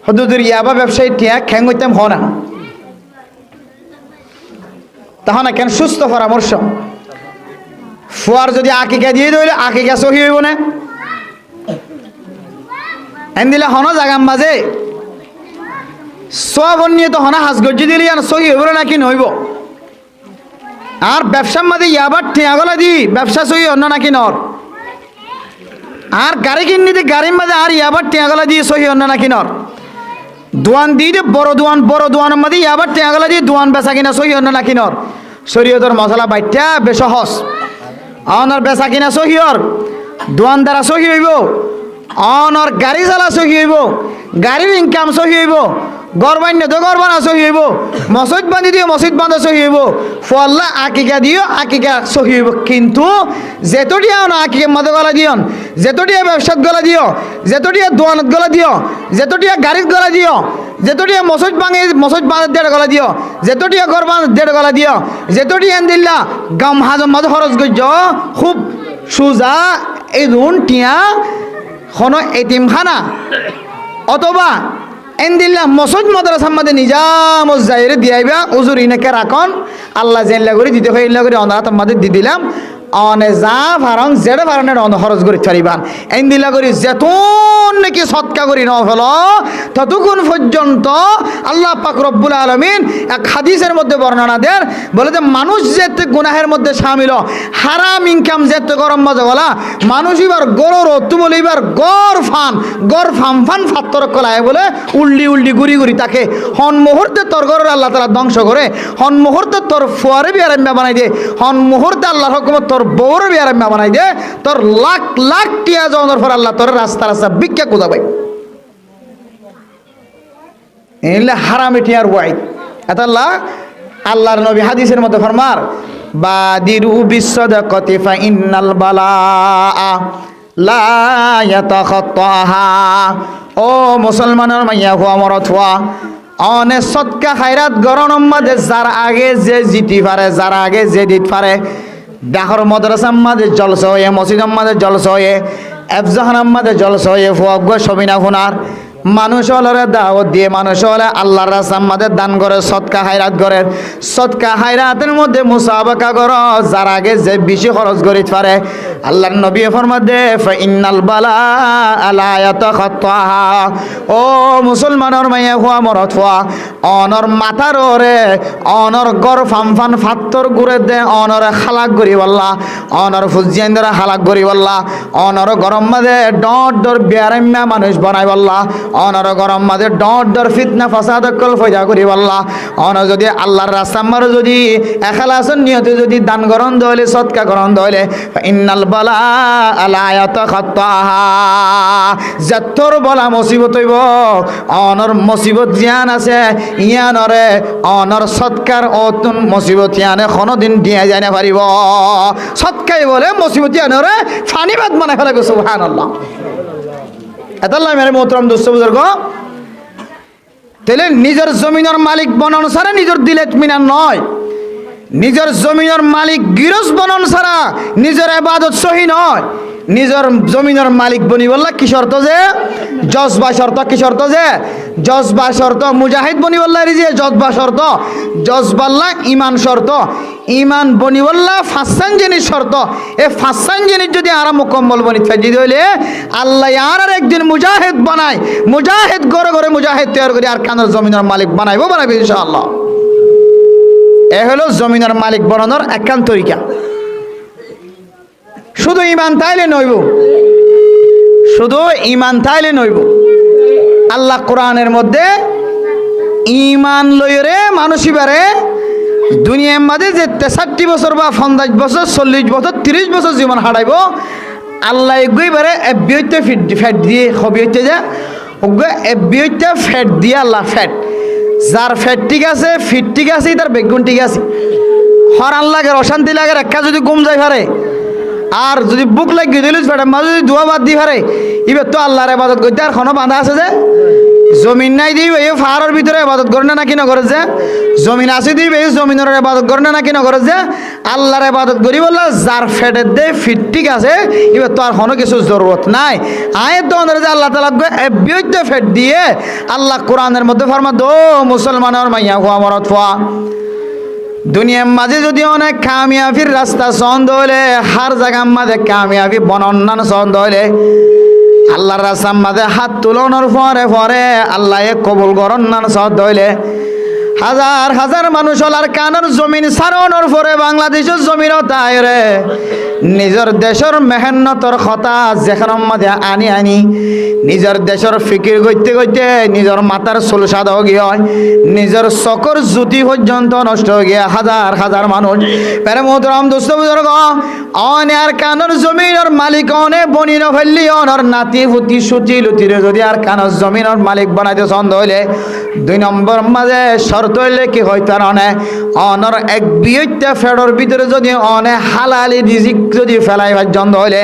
হদুদুর ইয়াবা ব্যবসায়ী টিয়া খ্যাং হইতাম হ না তাহলে কেন সুস্থ পরামর্শ ফুয়ার যদি আকিকা দিয়ে দিলে আকিকা সহি হইব না এন দিলে হন জাগাম মাঝে সোয়াবন নিয়ে তো হনা হাজ গজ্জি দিলে আর সহি হইব নাকি নইব। আর ব্যবসার মাঝে ইয়াবার টিয়াগলা দি ব্যবসা সহি অন্য নাকি নর। আর গাড়ি কিনিতে গাড়ির মাঝে আর ইয়াবার টিয়াগলা দিয়ে সহি অন্য নাকি নর। দোয়ান দিয়ে বড় দোয়ানের মধ্যে আবার টেঁয়াগলা দিয়ে দোয়ান বেচা কিনা সহি অন্য না কিনর। শরীয়তর মশলা বাইটা বেশ সহজ অনর বেচা কিনা সহিয়র দোয়ান দ্বারা সহি হইব, অনর গাড়ি চালা সহি হইব, গাড়ির ইনকাম সহি হইব, গড় বান্য তো গড় বানা সহি হইব, মসজিদ বান্ধি দিও মসজিদ বান্ধা সহি হইব, ফল্লা আকিকা দিও আকিকা সহি হইব। কিন্তু যেতটিয়া না আকিকা মদ গলা দিয়ন, যেতটিয়া ব্যবসাত গলা দিও, যেতটিয়া দোয়ানত গলা দিও, যেতটিয়া গাড়িত গলা দিও, যেতটিয়া মসজিদ বাঁধের দেড় গলা দিও, যেতটিয়া গড় বাঁধের দেড় গলা দিও, যেতটিয়া এনদিল্লা গাম হাজম মাঝে খরচ গজ্জ খুব সুজা এই রুন টিয়া কোনো এতিমখানা অথবা এনদিল্লা মসজিদ মাদ্রাসার মধ্যে নিজাম জাহিরে দিয়াইবা উজুর ইনাকে রাখন আল্লাহ জেনলা করে দিতে হয় ইল্লা করে অনাথ মাদের দি দিলাম অনে যা ভারং জেড়ে ভারণের অন খরচ করি ছাড়িবান এনদিল্লা করি যেতুন নাকি সৎকা করি ন ফেল ততক্ষণ পর্যন্ত আল্লাহ পাক রব্বুল আলামিন এক হাদিসের মধ্যে বর্ণনা দেন বলে যে মানুষ যেতে গুনাহের মধ্যে সামিল হারাম ইনকাম যেতে গরম মজা বলা মানুষ এবার গরর তুমল এবার গড় ফাম ফান ফাত্তর কলায় বলে উল্ডি গুড়ি তাকে হন মুহূর্তে তোর গরর আল্লাহ তালা ধ্বংস করে হন মুহূর্তে তোর ফুয়ারে বিয়ারাম্যা বানাই দে হন মুহূর্তে আল্লাহর হুকুমত তোর বউর বিয়ারাম্যা বানাই দে তোর লাখ টিয়া জনের পর আল্লাহ তোর রাস্তা ভিক্ষা কোদাবাই এলে হারামে টিয়ার ওয়াইদ এত আল্লাহর নবী হাদিসের মধ্যে ফরমার বাদিরু বিসসাদাকাতি ফা ইন্নাল বালাআ লা ইয়াতাখাত্তাহা। ও মুসলমানের মাইয়া হুয়া মরত হুয়া অনে সদকা খায়রাত গরনের মাঝে যার আগে যে জিতি পারে যার আগে যে দিত পারে ডাহর মাদ্রাসার মাঝে জলসা হয়ে মসজিদের মাঝে জলসা হয়ে এফজাহানার মাঝে জলসা হয়ে ফুয়াগ্য সবিনা ফুনার মানুষ হলরে দাওয়াত দিয়ে মানুষ হলে আল্লাহর রাস্তার মধ্যে দান করে সদকা হায়রাত করে সদকা হায়রাতের মধ্যে মুসাবাকা করো যার আগে যে বেশি খরচ করিতে পারে আল্লাহর নবী ফরমাদে ফাইনাল বালা লা ইয়াতাখাত্তাহা। ও মুসলমানের মাইয়া হুয়া মরত হুয়া অনর মাথার ওরে অনর গর ফামফান ফাত্তর গুরে দে অনর খালাক করি বললা অনর ফুজিয়ান ধরে হালাক করি বললা অনর গরম মাঝে ডর বিয়ারাম্যা মানুষ বানাই বললা অনর গরম মাঝে ডর ডর ফিতনা ফাসাদ কল ফয়দা করি আল্লাহ অন যদি আল্লাহর রাস্তা মার যদি এখলাসন নিয়তে যদি দান গরম দইলে সদকা গরম দইলে ইন্নাল বালা আলা ইয়াতাখাত্তাহা যতর বলা মুসিবত হইব অনর মুসিবত জিয়ান আছে ইয়ানরে অনর সৎকার অতুন মুসিবত ইয়ানে কোনদিন দিয়া যায় না পারিব সৎকাই বলে মুসিবত ইয়ানরে ফানিবাদ মানে ফেলে সুবহানাল্লাহ এতাল্লাহ মেরে মোহতরম দোস্ত বুজুর্গ তাহলে নিজের জমিনের মালিক বনন ছাড়া নিজের দিলে ইতমিনান নয় নিজের জমিনের মালিক গিরস বনন ছাড়া নিজের ইবাদত সহি নয় নিজের জমিনের মালিক বনি বললা কি শর্ত যে জজবা শর্ত কি শর্ত যে জজবা শর্ত মুজাহিদ বনি বললা রিজে জজবা শর্ত জজবাল্লা ইমান শর্ত ইমান বনি বললা ফাসান জিনিস শর্ত এ ফাসান জিনিস যদি আর মুকম্মল বনি ফাজি হইলে আল্লাহ আর একদিন মুজাহিদ বানায় মুজাহিদ গড়ে গড়ে মুজাহিদ তৈরি করে আর কানের জমিনের মালিক বানাইবো বানাইবে ইনশাআল্লাহ এ হলো জমিনের মালিক বানানোর একান্ত তরিকা শুধু ইমান তাইলে নইব শুধু ইমান তাইলে নইব আল্লাহ কোরআনের মধ্যে ইমান লইরে মানুষিবারে দুনিয়ার মাঝে যে 63 বছর বা 50 বছর 40 বছর 30 বছর জীবন হারাইব আল্লাহ এগুইবারে এবিয়তে ফ্যাট দিয়ে হবি হইতে যে ওগে এবিয়তে ফ্যাট দিয়ে আল্লাহ ফ্যাট যার ফ্যাট ঠিক আছে ফিট ঠিক আছে তার বেগুন ঠিক আছে হরান লাগে অশান্তি লাগে একটা যদি ঘুম যায় পারে আর যদি বুক লাগিয়ে দিল মাঝে যদি দোয়া বাদ দিয়ে পারে এবার তো আল্লাহর ইবাদত করতে আর কোনো বাধা আছে যে জমিন নাই দিবে এই ফাহারের ভিতরে ইবাদত করে না কি না করে যে জমিন আছে দিবে এই জমিনের ইবাদত করে না কি না করে যে আল্লাহর ইবাদত করি বললা যার ফেটের দে ফিট ঠিক আছে এবার তো আর কোনো কিছু জরুরত নাই আয়ের তো আমাদের যে আল্লাহ তাআলা বিয়তে ফেট দিয়ে আল্লাহ কোরআনের মধ্যে ফরমা দো মুসলমানের মাইয়া হওয়া মরত ফোয়া দুনিয়ার মাঝে যদি অনেক কামিয়াবির রাস্তা সন্দ হইলে হার জায়গার মাঝে কামিয়াবি বনন্নান সন্দ হইলে আল্লাহর রাস্তার মাঝে হাত তুলনোর পরে পরে আল্লাহ কবুল করন্নান সন্দ হইলে হাজার হাজার মানুষ হলার কানের জমিন সারানোর পরে বাংলাদেশের জমিনও তাই রে নিজের দেশের মেহনতর কথা যেখানের মাঝে আনি আনি নিজের দেশের ফিকির করতে করতে নিজের মাথার চুল সাদা গিয়ে হয় নিজের চকর জ্যোতি পর্যন্ত নষ্ট হয়ে গিয়ে হাজার হাজার মানুষ পেরে মোহতরম দোস্ত বুজুর্গ অনে আর কানের জমিনের মালিক অনে বনি না ফেললি অনর নাতি ফুতি সুতি লুতিরে যদি আর কানের জমিনের মালিক বানাইতে ছন্দ হইলে 2 নম্বর মাঝে শর্ত হইলে কি হইতে অনে অনর এক বিয়তে ফেডর ভিতরে যদি অনে হালালি রিজিক যদি ফেলাই পর্যন্ত হইলে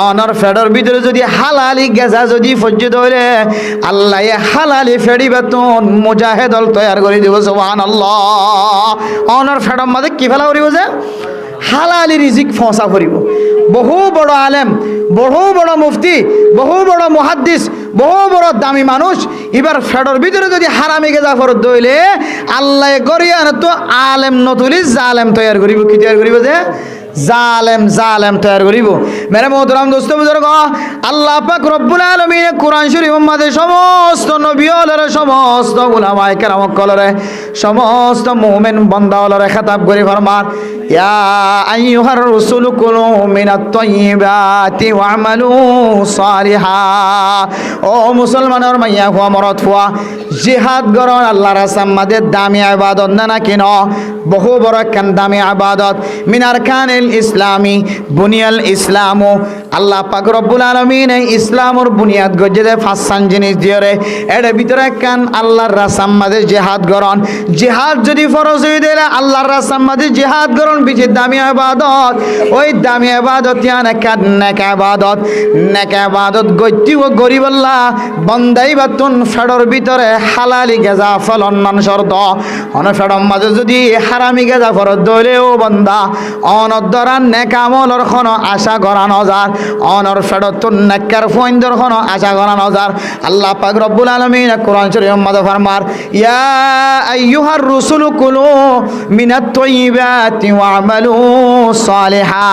অনর ফেডর ভিতরে যদি হালালি গেজা যদি ফজ্জিত হইলে আল্লাহ হালালি ফেড়ি বেতন মুজাহিদল তৈয়ার করে দিব সুবহানাল্লাহ অনর ফেডর মাঝে কি ফেলা করিব যে হালালি রিজিক ফসা করিব বহু বড় আলেম বহু বড় মুফতি বহু বড় মুহাদ্দিস বহু বড় দামি মানুষ এবার ফেডর ভিতরে যদি হারামি গেজা ফরত দইলে আল্লাহ গরিয়ান তো আলেম নতুলি জালেম তৈয়ার করিব কি তৈয়ার করিব যে জালেম জালেম তৈয়ার করিব মেরে মোহতরম দোস্ত বুজুর্গ আল্লাহ পাক রব্বুল আলামিন কোরআন শরীফের মধ্যে সমস্ত নবীদের সমস্ত উলামায়ে কেরাম কলরে সমস্ত মুমিন বান্দাওয়ালরে খেতাব করে ফরমান ইয়া আইয়ুহার রাসূল কুলু মিনাত তাইয়্যিবাতি ওয়া'মালু সালিহা ও মুসলমানের মাইয়া হুয়া মরদ হুয়া জিহাদ করন আল্লাহর রাস্তার মধ্যে দামি ইবাদত না কিন বহু বড় কান দামি ইবাদত মিনার কানিল ইসলামী বুনিয়াল ইসলামু আল্লাহ পাক রব্বুল আলামিন ইসলামের বুনিয়াদ গজে ফাসান জিনিস দিয়রে এর ভিতরে কান আল্লাহর রাস্তার মধ্যে জিহাদ করন জিহাদ যদি ফরজ হই দিলে আল্লাহর রাস্তার মধ্যে জিহাদ করন বিজে দামি ইবাদত ওই দামি ইবাদত ইয়ানে কান নেক ইবাদত গতি ও গরিব আল্লাহ বন্দাই বাতুন ফেডর ভিতরে হালালি গেজা ফলন মান শর্ত অন ফেডর মাঝে যদি হারামি গেজা ফরজ দইলে ও বান্দা অনদরান নেক আমলর কোন আশা করা নজার অনর ফেডতুন নেকর ফইন্দর কোন আশা করা নজার আল্লাহ পাক রব্বুল আলামিন কোরআন শরীফের মধ্যে ফরমার ইয়া আইয়ুহার রাসূল কুলু মিনাত তাইয়্যিবাতি ওয়া'মালু সালিহা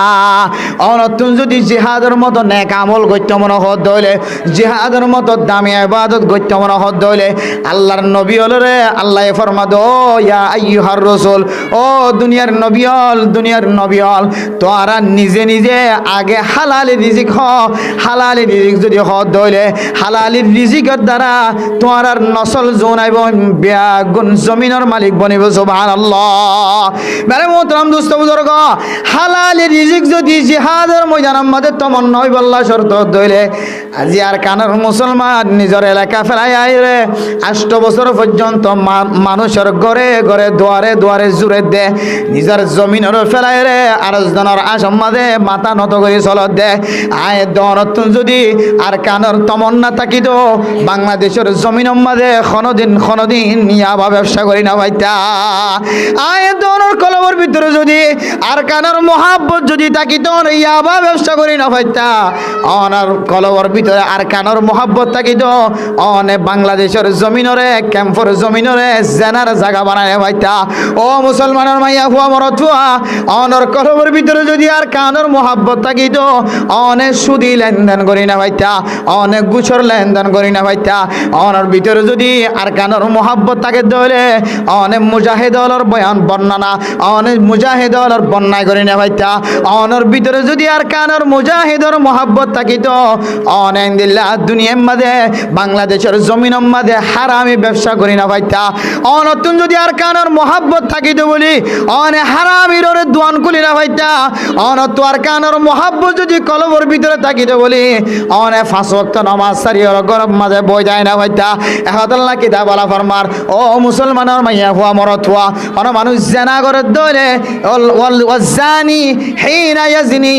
অনতুন যদি জিহাদের মতো নেক আমল করতে মন হদ দইলে জিহাদের মতো দামি ইবাদত করতে মন হদ দইলে আল্লাহর নবী হলরে আল্লাহ ফরমাদো ইয়া আইয়ুহার রাসূল ও দুনিয়ার নবী হল তোরা নিজে নিজে আগে হালালি রিজিক হালালি রিজিক যদি দইলে হালালি রিজিকের দ্বারা তোরার নসল জোনাইব বেগুন জমিনের মালিক বনিব সুবহানাল্লাহ। মেরে মোহতরম দোস্ত বুজুর্গ, হালালি রিজিক যদি জিহাদের ময়দানের মধ্যে তমন্না হইব আল্লাহ শর্ত দইলে আজি আর কানের মুসলমান নিজের এলাকা ফেলাই আইরে 8 বছর পর্যন্ত মানুষের ঘরে ঘরে দুয়ারে দুয়ারে জুড়ে দে নিজের জমিনের ফেলাই রে আর জনের আসাম মাঝে মাথা নত করে চলত দে আয় দরতুন যদি আর কানের তমন্না থাকিত বাংলাদেশের জমিনের মাঝে কোনদিন ইয়াবা ব্যবসা করি না ভাইতা। আয় দনের কলমের ভিতরে যদি আর কানের মহাব্বত যদি থাকিত ইয়াবা ব্যবসা করি না ভাইতা। অনার কলমের ভিতরে আর কানের মহাব্বত থাকিত অনে বাংলাদেশের জমিনরে ক্যাম্পর জমিনরে জেনার জায়গা বানায় ভাইতা। ও মুসলমানের মাইয়া হুয়া মরতুয়া, অনর কলমের ভিতরে যদি আর কানের মহাব্বত থাকিত অনেক সুদি লেনদেন করি না ভাইতা, অনেক গুছর লেনদেন করি না ভাইতা। অনর ভিতরে যদি আর কানের মহাব্বত থাকে দলে অনেক মুজাহিদ হলর বয়ান বর্ণনা অনেক মুজাহিদ হলর বন্যায় করি না ভাইতা। অনর ভিতরে যদি আর কানের মুজাহিদর মহাব্বত থাকিত অনেক দিল্লা দুনিয়ার মাঝে বাংলাদেশের জমিনের মাঝে হারামি ব্যবসা করি না ভাইতা। অনতুন যদি আর কানের মহাব্বত থাকিত বলি অনে হারামির দোয়ান খুলি না ভাইতা। অনত আর কানের মহাব্বত যদি কলবর ভিতরে থাকিত বলি অনে 5 ওয়াক্ত নামাজ সারিয়র গরম মাঝে বই যায় না ভাইতা। এহতাল্লাহ কিতাব আলা ফরমার ও মুসলমানের মাইয়া হুয়া মরত হুয়া অন মানুষ জেনা করে দলে ওয়াজানি হিনা ইয়াজনি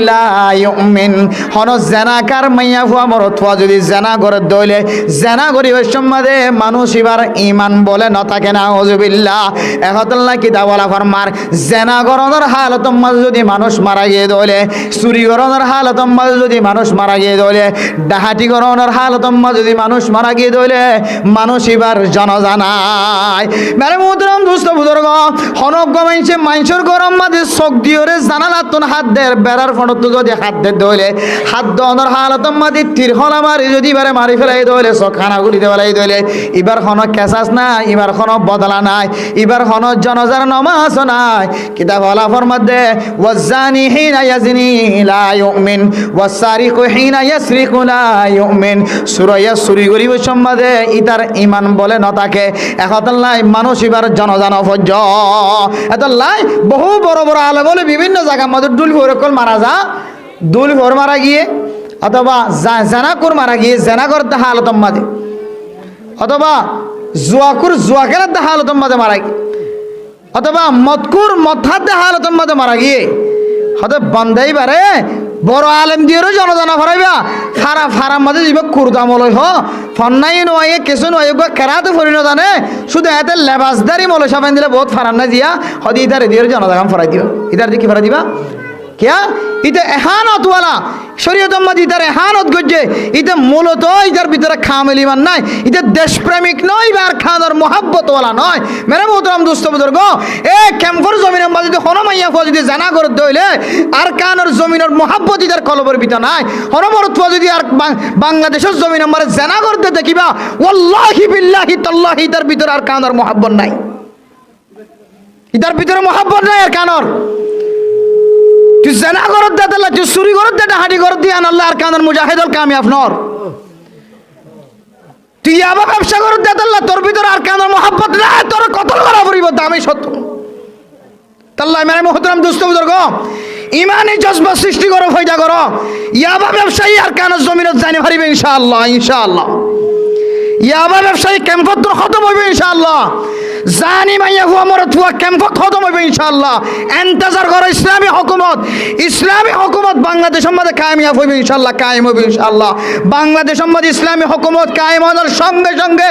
লা ইউমিন হন জেনাকার মাইয়া হুয়া মরত হুয়া যদি জেনা করে দলে জেনা করি ওই সম্মাদে মানুষ এবার ইমান বলে ন থাকে না ওযুবিল্লাহ। এহতাল্লাহ কিতাব আলা ফরমার জেনা গরনের হালত মাঝে যদি মানুষ মারা গিয়ে দলে চুরি গরনের হালত মাঝে যদি মানুষ মারা গিয়ে দলে ডাহাতি গরনের হালত মাঝে যদি মানুষ মারা গিয়ে দলে মানুষ এবার জনজানায়। মেরে মোহতরম দোস্ত বুজুর্গ, হনক গমাইছে মাইনসর গরম মাঝে চোখ দিওরে জানালাতুন হাত দের বেড়ার ফোনত যদি হাত দের দইলে হাত দনের হালত মাঝে তীরহলা মারি যদি এবারে মারি ফেলাই দইলে চোখানা গুলিতে ফেলাই দইলে এবার হন কেসাস নাই, এবার হন বদলা নাই, এবার হন জনজার নমাজ নাই। কিতাব আলা ফরমাদে ওয়াজানি হিনা ইয়াজনি লা ইউমিন ওয়াসারিকু হিনা ইয়াসরিকু লা ইউমিন। সুরাইয়া চুরি করিব সম্মাদে ইতার ইমান বলে ন থাকে। এখতাল্লাই মানুষ এবার জনজান ফজ্জ এতলাই বহু বড় বড় আলেম বলে বিভিন্ন জায়গার মধ্যে দুল ভোরকল মারা যা দুল ভোর মারা গিয়ে অথবা জেনাকুর মারা গিয়ে জেনা করতে হালতম মাঝে অথবা জুয়াকুর জুয়া খেলাতে হালতম মাঝে মারা গিয়ে অথবা মদকুর মথাতে হালতম মাঝে মারা গিয়ে হয়তো বান্ধাই পারে বড় আলেম দিয়েও জনজানা ফরাইবা ফারা ফারার মাঝে যাব কুরদামলই হ ফন্নাই নয় কেসু নয় কেরাতে ফরিন জানে শুধু এতে লেবাসদারি মলয় সাবান দিলে বহুত ফারান না জিয়া হদি ইতারে দিয়ে জনজাগাম ফরাই দিবা ইতার দিয়ে কি ফরাই দিবা কিয়া ইতে এহানত ওয়ালা শরীয়ত মত ইতার এহানত গজ্জে ইতে মূলত ইতার ভিতরে খামেল ইমান নাই, ইতে দেশপ্রেমিক নয় বা আর খানোর মহাব্বত ওয়ালা নয়। মেরে মোহতরম দোস্ত বুজুর্গ, এ ক্যাম্পর জমিনের মাঝে যদি হনমাইয়া ফুয়া যদি জানা করে দইলে আর কানোর জমিনের মহাব্বত ইতার কলবের ভিতর নাই। হনমরত ফুয়া যদি আর বাংলাদেশের জমিনের মাঝে জানা করতে দেখিবা ওয়াল্লাহি বিল্লাহি তাল্লাহি ইতার ভিতরে আর কানোর মহাব্বত নাই, ইতার ভিতরে মহাব্বত নাই আর কানোর। তুই জেনা করত দে তাহলে তুই চুরি করত দে হাঁটি করত দিয়ে আনাল্লাহ আর কানের মুজাহিদল কামিয়াব নর। তুই আবার ব্যবসা করত দে তাহলে তোর ভিতরে আর কানের মহাব্বত নাই, তোর কতল করা পড়িব দামি সত্য তাল্লাহ। মানে মোহতরম দোস্ত বুজুর্গ, ইমানি জজবা সৃষ্টি করো ফয়দা করো ইয়াবা ব্যবসায়ী আর কানের জমিনত জানি পারিবে ইনশাআল্লাহ। ইনশাআল্লাহ ইয়াবা ব্যবসায়ী ক্যাম্পত তোর খতম হইবে ইনশাআল্লাহ। জানি মাইয়া হুয়া মরত হুয়া ক্যাম্পত খতম হইবে ইনশাআল্লাহ। এন্তেজার করো ইসলামী হুকুমত বাংলাদেশের মধ্যে কায়েমিয়াব হইবে ইনশাআল্লাহ, কায়েম হইবে ইনশাআল্লাহ। বাংলাদেশের মধ্যে ইসলামী হুকুমত কায়েম হওয়ার সঙ্গে সঙ্গে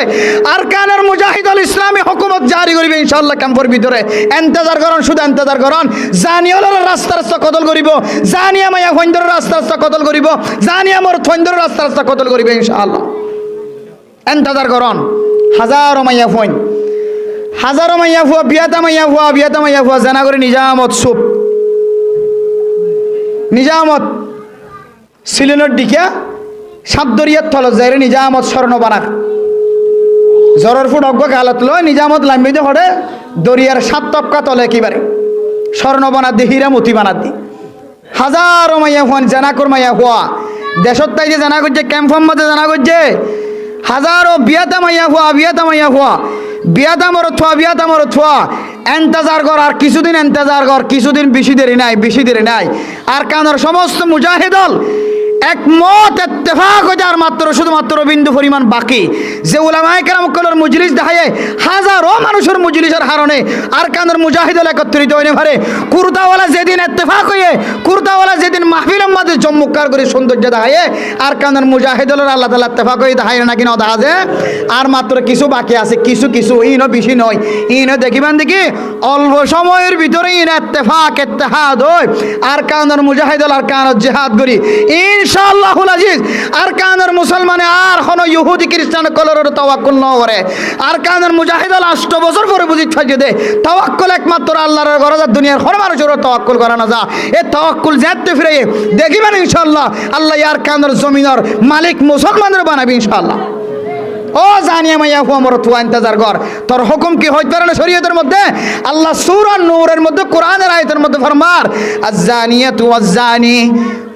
আরকানের মুজাহিদুল ইসলামী হুকুমত জারি করিবে ইনশাআল্লাহ ক্যাম্পের ভিতরে। এন্তেজার করুন, শুধু এন্তেজার করুন। জানিওয়ালার রাস্তা রাস্তা কতল করিব, জানিয়া মাইয়া ফন্দর রাস্তা রাস্তা কতল করিব, জানিয়া মোর ফন্দর রাস্তা রাস্তা কতল করিবে ইনশাআল্লাহ। এন্তেজার করুন। হাজারো মাইয়া ফোন হাজারো মাইয়া ফুয়া বিয়াতা মাইয়া ফুয়া জানা করে নিজামত সুপ নিজামত সিলিনের দিকে সাতদরিয়ার থল যাইরে নিজামত স্বর্ণ বানাক জ্বরের ফুট অজ্ঞ গালত লয় নিজামত লাম্বিতে হরে দরিয়ার 7 তপকা তলে একেবারে স্বর্ণ বানাত দি, হীরা মতি বানাত দি। হাজারো মাইয়া হন জানাকর মাইয়া হওয়া দেশত তাই যে জানা করছে, ক্যাম্পের মধ্যে জানা করছে হাজারো বিয়াতা মাইয়া হওয়া, বিয়াতা মাইয়া হওয়া, বিয়াতা মরত হওয়া, বিয়াতা মরত হওয়া। এন্তেজার কর আর কিছুদিন, এন্তেজার কর কিছুদিন, বেশি দেরি নাই, বেশি দেরি নাই। আর কানার সমস্ত মুজাহিদল একমত ইত্তেফাক হয়ে আর মাত্র শুধুমাত্র বিন্দু পরিমাণ বাকি যে উলামায়ে কেরাম কলর মজলিস দেখায় হাজারো মানুষের মজলিসের হারণে আর কানার মুজাহিদল একত্রিত হইনে পারে। কুর্তাওয়ালা যেদিন ইত্তেফাক হয়ে, কুর্তাওয়ালা যেদিন মাহফিলের মধ্যে চমৎকার করে সৌন্দর্য দেখায় আর কানার মুজাহিদলের আল্লাহ তাআলা ইত্তেফাক হয়ে দেখায় নাকি না দেখা যায়। আর মাত্র কিছু বাকি আছে, কিছু কিছু, ইনো বেশি নয়। ইনো দেখিবেন দেখি অল্প সময়ের ভিতরে ইন ইত্তেফাক ইত্তেহাদ হয় আর কানার মুজাহিদল আর কানার জিহাদ করি ইনশাআল্লাহুল আজিজ। আর কানার মুসলমানে আর কোনো ইহুদি খ্রিস্টান কলরের তাওয়াক্কুল ন করে। আর কানার মুজাহিদল 8 বছর পরে বুঝি থাকে দে তাওয়াক্কুল একমাত্র আল্লাহর ঘরে, দুনিয়ার কোনো মানুষের তাওয়াক্কুল করা না যা। এই তাওয়াক্কুল যেতে ফিরে দেখিবেন ইনশাআল্লাহ আল্লাহ আর কানার জমিনের মালিক মুসলমানদের বানাবে ইনশাআল্লাহ। ও জানিয়া মাইয়া হু আমার তুয়া ইন্তজার কর, তোর হুকুম কি হইতে পারে না শরীয়তের মধ্যে? আল্লাহ সূরা নূরের মধ্যে কোরআনের আয়াতের মধ্যে ফরমার আয-যানিয়াতু ওয়াজ-যানি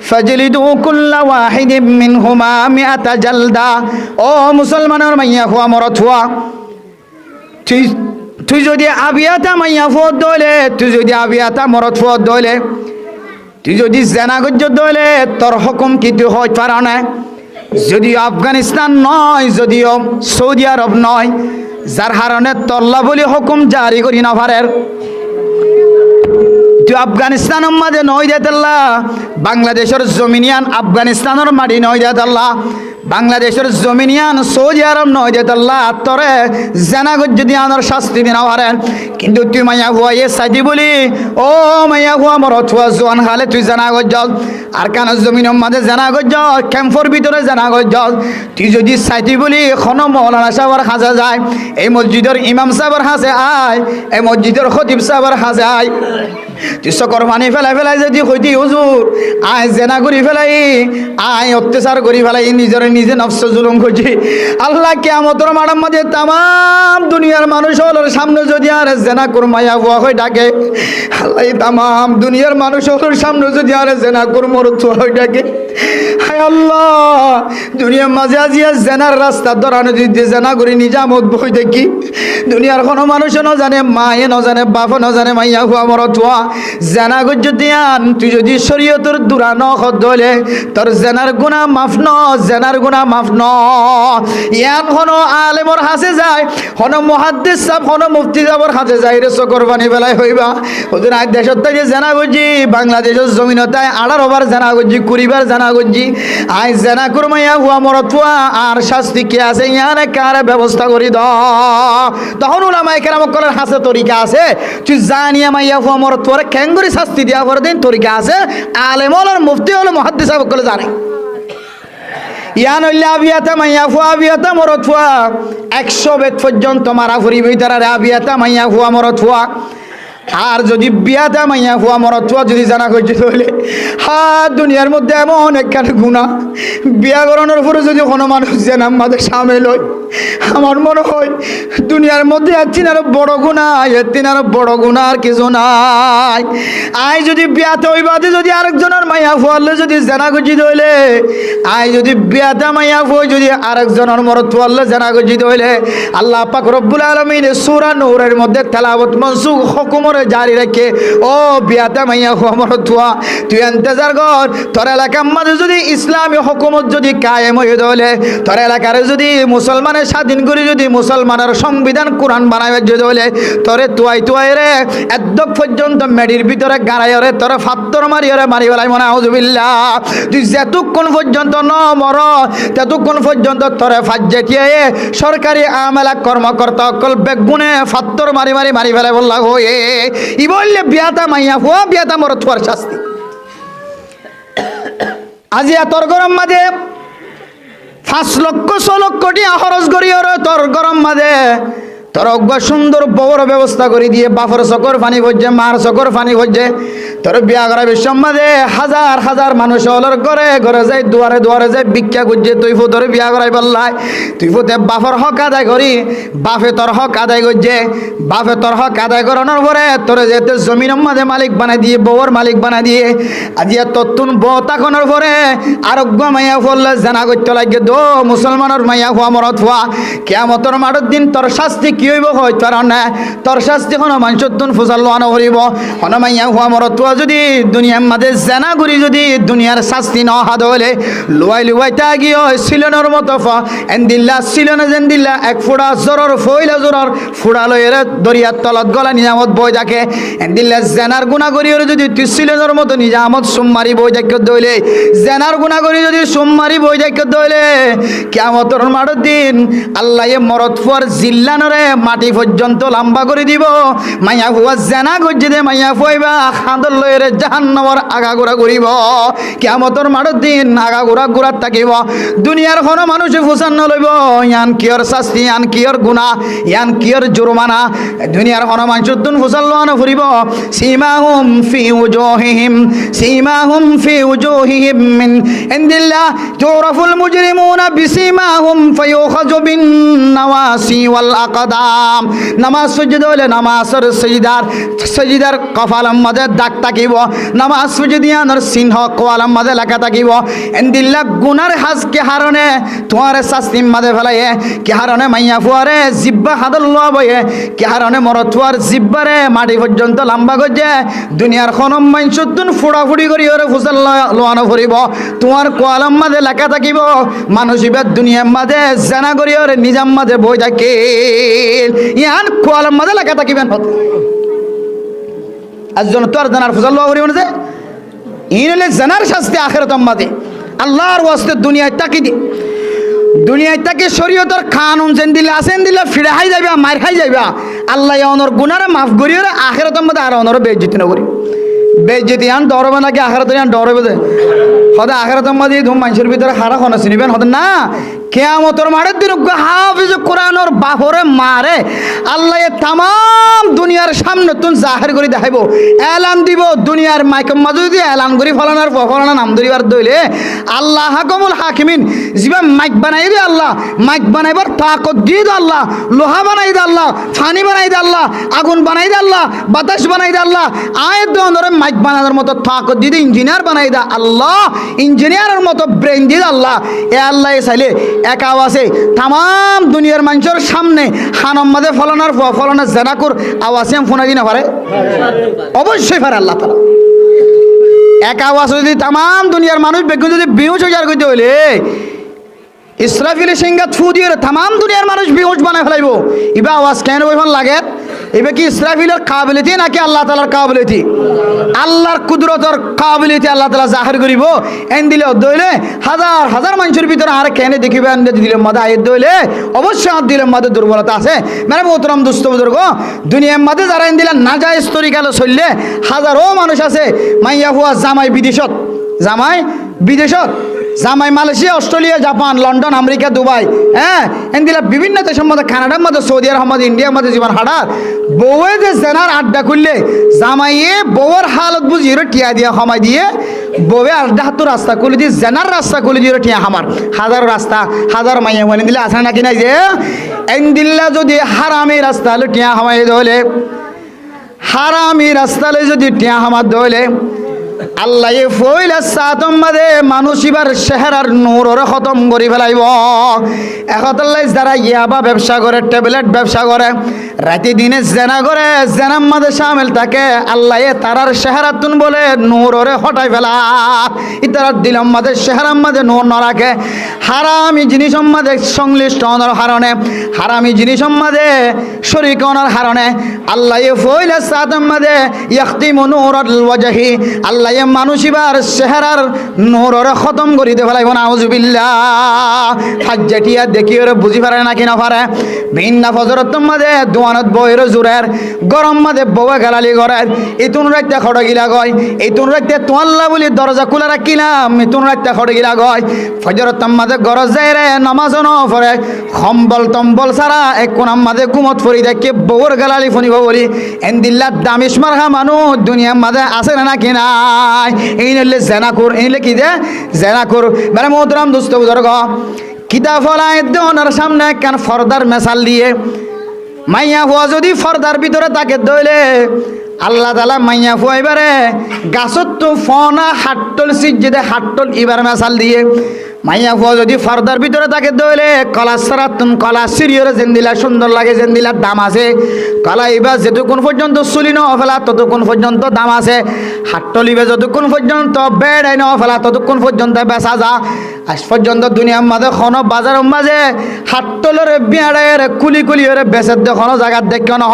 ফাজলিদু কুল্লা ওয়াহিদিম মিনহুমা মিআতা জালদা। ও মুসলমানের মাইয়া হু আমার তুয়া, তুই যদি আবিয়াতা মাইয়া ফুদ দলে, তুই যদি আবিয়াতা মরত ফুদ দলে, তুই যদি জেনা গজ্জ দলে, তোর হুকুম কি তুই হইতে পারে না? যদিও আফগানিস্তান নয়, যদিও সৌদি আরব নয়, যার হারণে তল্লা বলি হুকুম জারি করি না পারের, তুই আফগানিস্তানের মাঝে নয় দেতাল্লা, বাংলাদেশের জমিনিয়ান আফগানিস্তানের মাটি নয় দেতাল্লা, বাংলাদেশের জমিনিয়ান সৌদি আরব নয় দেতাল্লা, তোরে জেনাগত যদি আনার শাস্তি দিনা পারেন। কিন্তু তুই মাইয়া হুয়া এ সাইদি বলি, ও মাইয়া হুয়া মরত হুয়া জোয়ান খালে তুই জেনাগত যাও আর কানার জমিনের মাঝে জেনাগত যাও, ক্যাম্পর ভিতরে জেনাগত যাও। তুই যদি সাইদি বলি কোনো মৌলানা সাহেবের হাজে যায়, এই মসজিদের ইমাম সাহেবের হাজে আয়, এই মসজিদের খতিব সাহেবের হাজে আয়, তুই চকর পানি ফেলাই ফেলাই যদি হইতি হুজুর আয় জেনা করি ফেলাই, আয় অত্যাচার করি ফেলাই, নিজের নিজে নফস জুলুম করছি, আল্লাহ কিয়ামতের মাঠের মধ্যে তামাম দুনিয়ার মানুষ হলোর সামনে যদি আর জেনা করমাইয়া হুয়া হয়ে ডাকে, আল্লাহ তামাম দুনিয়ার মানুষ হলোর সামনে যদি আর জেনা করমর হয়ে ডাকে, হায় আল্লাহ দুনিয়ার মাঝে আজিয়া জেনার রাস্তা ধরানো যদি জেনা করি নিজামত বই দেখি, দুনিয়ার কোনো মানুষও ন জানে, মায়ে ন জানে, বাপও ন জানে, মাইয়া হুয়া মরত হুয়া জেনা গজ যদি আন, তুই যদি শরীয়তের দূরা ন হলে তোর জেনার গুনাহ মাফ ন, জেনার গুনাহ মাফ ন। ইয়ান হনো আলেমর হাসে যায়, হনো মুহাদ্দিস সাহেব, হনো মুফতি সাহেবের হাসে যায় রে চকর পানি বেলায় হইবা হুজুর আজ দেশত তাই যে জেনা গজি, বাংলাদেশের জমিনতায় 18 বার জেনা গজি, 20 বার জেনা গজি, আজ জেনা করমাইয়া হুয়া মরত হুয়া আর শাস্তি কি আছে ইয়ানে কারে ব্যবস্থা করি দাও। তখন উলামায়ে কেরাম কলের হাসে তরিকা আছে, তুই জানিয়া মাইয়া হুয়া মরত হুয়া ক্যাঙ্গুরি শাস্তি দেওয়া করে দিন তরিকা আছে, আলেম হল মুফতি হল মুহাদ্দিস সাহেব কলে জানে। ইয়ান হইলে আবিয়াতা মাইয়া ফুয়া, আবিয়াতা মরত ফুয়া 100 বেদ পর্যন্ত মারা ফুরি ভিতরে আবিয়াতা মাইয়া ফুয়া মরত ফুয়া। আর যদি বিয়াতা মাইয়া হুয়া মরত হুয়া যদি জানা করছে তাহলে দুনিয়ার মধ্যে এমন একখানে গুণা, বিয়া করানোর পরে যদি কোনো মানুষ যেন আমাদের সামিল হয়, আমার মনে হয় দুনিয়ার মধ্যে আরো বড় গুণা, আরো বড় গুণা আর কিছু নাই। আই যদি বিয়াতে ওই বাদে যদি আরেকজনের মাইয়া ফুয়ালে যদি জানা করছি হইলে, আই যদি বিয়াতা মাইয়া ফুয়া যদি আরেকজনের মরত ফুয়ালে জানা করছি হইলে, আল্লাহ পাক রব্বুল আলামিন সূরা নূরের মধ্যে তেলাওয়াত মনসুখ হুকুমের জারি রেখে, ও বিয়াতে মাইয়া হুয়া মরত হুয়া তুই ইন্তজার কর, তোর এলাকার মাঝে যদি ইসলামী হুকুমত যদি কায়েম হয়ে দলে, তোর এলাকার যদি মুসলমানের স্বাধীন করে যদি মুসলমানের সংবিধান কোরআন বানাবে যদি হলে, তোরে তুয়াই তুয়াই রে একদম পর্যন্ত মেডির ভিতরে গাড়াই রে তোর ফাত্তর মারি রে মারি বেলাই মনে আউযুবিল্লাহ। তুই যেতক্ষণ পর্যন্ত ন মর ততক্ষণ পর্যন্ত তোরে ফাজ্জেটিয়ে সরকারি আমেলা কর্মকর্তা অকল বেগুনে ফাত্তর মারি মারি মারি ফেলে বললা হয়ে ই বললে বিয়াতা মাইয়া হুয়া বিয়াতা মরত হুয়ার শাস্তি। আজি তোর গরম মাঝে 5 লক্ষ 6 লক্ষ টি খরচ করি তোর গরম মাঝে তোর অজ্ঞা সুন্দর বড় ব্যবস্থা করে দিয়ে বাপর চকর পানি ভরছে, মার চকর পানি ভরছে, তোর বিয়া করা বিশ্বম্মাদে হাজার হাজার মানুষ হলর ঘরে ঘরে যায়, দুয়ারে দুয়ারে যায় ভিক্ষা করছে, তুই তোর বিয়া করাই বললাই, তুই ফুতে বাপর হক আদায় করি, বাপে তোর হক আদায় করছে, বাপে তোর হক আদায় করানোর পরে তোর যেতে জমিনের মাঝে মালিক বানাই দিয়ে, বউর মালিক বানাই দিয়ে, আজিয়া তত্তুন বউ তাকনের পরে আরোগ্য মাইয়া ফললে জানা করতে লাগে দো মুসলমানের মাইয়া হওয়া মরত হওয়া কিয়ামতের মাঠের দিন তোর শাস্তি কি হইব হয় তোর না, তোর শাস্তি কোনো মানুষের তুন ফুসাল লোয়ানো করিব, কোনো মাইয়া হওয়া মরত হওয়া যদি দুনিয়ার মাঝে জানা করি যদি দুনিয়ার শাস্তি ন হাত হলে লুয়াই লুয়াইতে গিয়ে সিলনের মতো এন্দিল্লা সিলনে জেন্দিল্লা এক ফুড়া জোরর ফইলা জোরর ফুড়া লইয়ের দরিয়ার তলত গলা নিজামত বই থাকে এন্দিল্লা জেনার গুণা করি যদি তুই সিলনের মতো নিজামত সুম্মারি বই দেখে দইলে, জেনার গুণা করি যদি সুম্মারি বই দেখে দইলে কিয়ামতের মাঠের দিন আল্লাহ মরত ফুয়ার জিল্লানরে মাটি পর্যন্ত লম্বা করে দিব, মাইয়া ফুয়া জেনা গজ্জে দে মাইয়া ফুয়াইবা খাঁদর লইয়ের জাহান্নামর আগাগোড়া ঘুরিব, কিয়ামতের মাঠের দিন আগাগোড়া ঘুরাত থাকিব, দুনিয়ার কোনো মানুষে ফুসান নলইব ইয়ান কিয়র শাস্তি, ইয়ান কিয়র গুণা, ইয়ান কিয়র জুরমানা, দুনিয়ার কোনো মানুষের তুন ফুসান লোয়ানো ফুরিব, সীমাহুম ফি উজুহিহিম সীমাহুম ফি উজুহিহিম মিন ইনদিল্লাহ তুরাফুল মুজরিমুনা বিসীমাহুম ফায়ুখাযু বিন নাওয়াসি ওয়াল আকদাম, নামাজ সুজুদ হলে নামাজের সজিদার কপালের মাঝে দাগ থাকিব, নামাজ সুজুদিয়ানোর চিহ্ন কপালের মাঝে লেখা থাকিব, ইনদিল্লাহ গুনার হাজ কে হারণে তোমার শাস্তি মাঝে ফেলাইয়ে কে হারণে মাইয়া ফুয়ারে জিব্বা হাদল লোয়া বয়ে কে হারণে মরত ফুয়ার জিব্বারে মাটি পর্যন্ত লম্বা গজে দুনিয়ার খনম মাইনসুদ্দুন ফুড়াফুড়ি করি ওরে ফুসাল লোয়ানো ফুরিব, তোমার কোয়ালাম মাঝে লেখা থাকিব মানুষ এবার দুনিয়ার মাঝে জানা করি ওরে নিজাম মাঝে বই থাকে ইয়ান কোয়ালাম মাঝে লেখা থাকিবেন একজন তো আর জানার ফুসাল লোয়া করিব না যে ইন হলে জানার শাস্তি আখিরাতের মাঝে আল্লাহর ওয়াস্তে দুনিয়ায় তাকি দি, দুনিয়ায় তাকে শরীয়তের কানুন যেন দিলে আসেন দিলে ফিরে খাই যাইবা মার খাই যাইবা, আল্লাহ অনর গুনারে মাফ করিও আখিরাতের মধ্যে আর অনর বেইজ্জতি নকরি, বেইজ্জতি আন ডরবে নাকি আখিরাতে আন ডরবে যে হদে আখিরাতের মধ্যে ধুম মানুষের ভিতরে হারা খনা চিনিবেন হদে না, কিয়ামতের মাঠের দিন হাফিজ কোরআনের বাপরে মারে আল্লাহ তাম দুনিয়ার সামনে তুন জাহির করে দেখাইব, এলান দিব দুনিয়ার মাইকের মাঝে যদি এলান করি ফলানার ফলানা নাম ধরিবার দইলে আল্লাহ হাকমুল হাকিমিন যিবা মাইক বানাই দিয়ে আল্লাহ, মাইক বানাইবার তাকত দিয়ে দে আল্লাহ, লোহা বানাই দে আল্লাহ, ফানি বানাই দে আল্লাহ, আগুন বানাই দে আল্লাহ, বাতাস বানাই দে আল্লাহ, আয়ের দরে মাইক বানানোর মতো তাকত দিয়ে ইঞ্জিনিয়ার বানাই দে আল্লাহ, ইঞ্জিনিয়ারের মতো ব্রেন দিয়ে আল্লাহ, এ আল্লাহ চাইলে এক আওয়াজে তাম দুনিয়ার মানুষের সামনে হানম মাঝে ফলানোর ফলানোর জেনাকুর আওয়াজে ফোনা দিনা পারে, অবশ্যই পারে আল্লাহ তাআলা, এক আওয়াজ যদি তাম দুনিয়ার মানুষ বেগুন যদি বিহুশ হয়ে যার করতে হইলে ইসরাফিলের সিংহাত ফু দিয়ে তাম দুনিয়ার মানুষ বিহুশ বানায় ফেলাইব, এবার আওয়াজ কেন ওইখান লাগে, এবার কি ইসরাফিলের কাবিলিয়তি নাকি আল্লাহ তাআলার কাবিলিয়তি, আল্লাহর কুদরতের কাবিলিয়তি আল্লাহ তাআলা জাহির করিব, এন দিলে দইলে হাজার হাজার মানুষের ভিতরে আর কেন দেখিবে দিলে মাদা আয়ের দইলে অবশ্যই হাত দিলে মাদে দুর্বলতা আছে, মেরে মোহতরম দুস্থ বুজুর্গ দুনিয়ার মাঝে যারা এন দিলে নাজায়েজ তরিকালে চললে হাজারো মানুষ আছে, মাইয়া হুয়া জামাই বিদেশত, জামাই বিদেশত, জামাই Malaysia, Australia, Japan, London, America, Dubai, হ্যাঁ এনদিলা বিভিন্ন দেশের মধ্যে কানাডার মধ্যে, সৌদি আরব মধ্যে, ইন্ডিয়ার মধ্যে জীবন হাডার বউয়ে যে জেনার আড্ডা করলে জামাইয়ে বউয়ের হালত বুঝিয়ে টিয়া দিয়া সময় দিয়ে বউয়ে আড্ডা হাত রাস্তা খুলে দিয়ে জেনার রাস্তা খুলে দিয়ে টিয়া হামার হাজার রাস্তা হাজার মাইয়া মানে দিলে আসে নাকি নাই যে এনদিল্লা যদি হারামি রাস্তা হলে টিয়া হামাই হলে হারামি রাস্তা হলে যদি টিয়া হামার দলে আল্লাহ ফইলা সাতম মাদে মানুষ এবার চেহারার নূররে খতম করে ফেলাইব, একতাল্লাই যারা ইয়াবা ব্যবসা করে, ট্যাবলেট ব্যবসা করে, রাতে দিনে জেনা করে, জেনার মাঝে সামিল থাকে, আল্লাহ তারার চেহারাতুন বলে নূররে হটাই ফেলা, ইতার দিলাম মাঝে চেহারার মাঝে নূর ন রাখে, হারামি জিনিস মাঝে সংশ্লিষ্ট হওয়ার কারণে, হারামি জিনিস মাঝে শরীক হওয়ার কারণে আল্লাহ ফইলা সাতম মাদে ইয়াখতিমু নূরাল ওয়াজহি, আল্লাহ আল্লাহ মানুষ এবার চেহারার নূররে খতম করি দে ফেলাইব নাউজুবিল্লাহ। হাজ্জাটিয়া দেখি ওরে বুঝি পারে না কিনা পারে ভিন্না ফজরত মাঝে দোয়ানত বইয়ের জোরের গরম মাঝে বউয়ে গালালি করে ইতুন রাখতে খড় গিলা গয় ইতুন রাখতে তোয়াল্লা বলি দরজা খোলা রাখিলাম ইতুন রাখতে খড় গিলা গয় ফজরত মাঝে গরজ যায় রে নামাজ ন পড়ে কম্বল টম্বল সারা এক কোনাম মাঝে ঘুমত ফরি দেখে বউর গালালি ফনিব বলি এন্দিল্লা দামিশ মারহা মানুষ দুনিয়ার মাঝে আছে না কি নাই এই নইলে জেনাকুর এই কি দে জেনাকুর মানে মোহতরাম দুস্থ বুজুর্গ কিতাব ফলায় দোনার সামনে কেন ফর্দার মেসাল দিয়ে মাইয়া ফুয়া যদি ফর্দার ভিতরে তাকে দইলে আল্লাহ তালা মাইয়া ফুয়া এবারে গাছত তো ফনা হাট্টল সিজে হাট্টল এবার মেসাল দিয়ে মাইয়া ফুয়া যদি ফর্দার ভিতরে তাকে দইলে কলা সারাতুন কলা সিরিয়রে জেন্দিলা সুন্দর লাগে জেন্দিলার দাম আছে কলা এবার যেতক্ষণ পর্যন্ত চুলি ন ফেলা ততক্ষণ পর্যন্ত দাম আছে হাট্টলিবে যতক্ষণ পর্যন্ত বেড়াই ন ফেলা ততক্ষণ পর্যন্ত বেচা যা আজ পর্যন্ত দুনিয়ার মাঝে কোনো বাজারের মাঝে হাট্টলের বিয়াড়ের কুলি কুলি হরে বেচের দেখো জায়গার দেখো না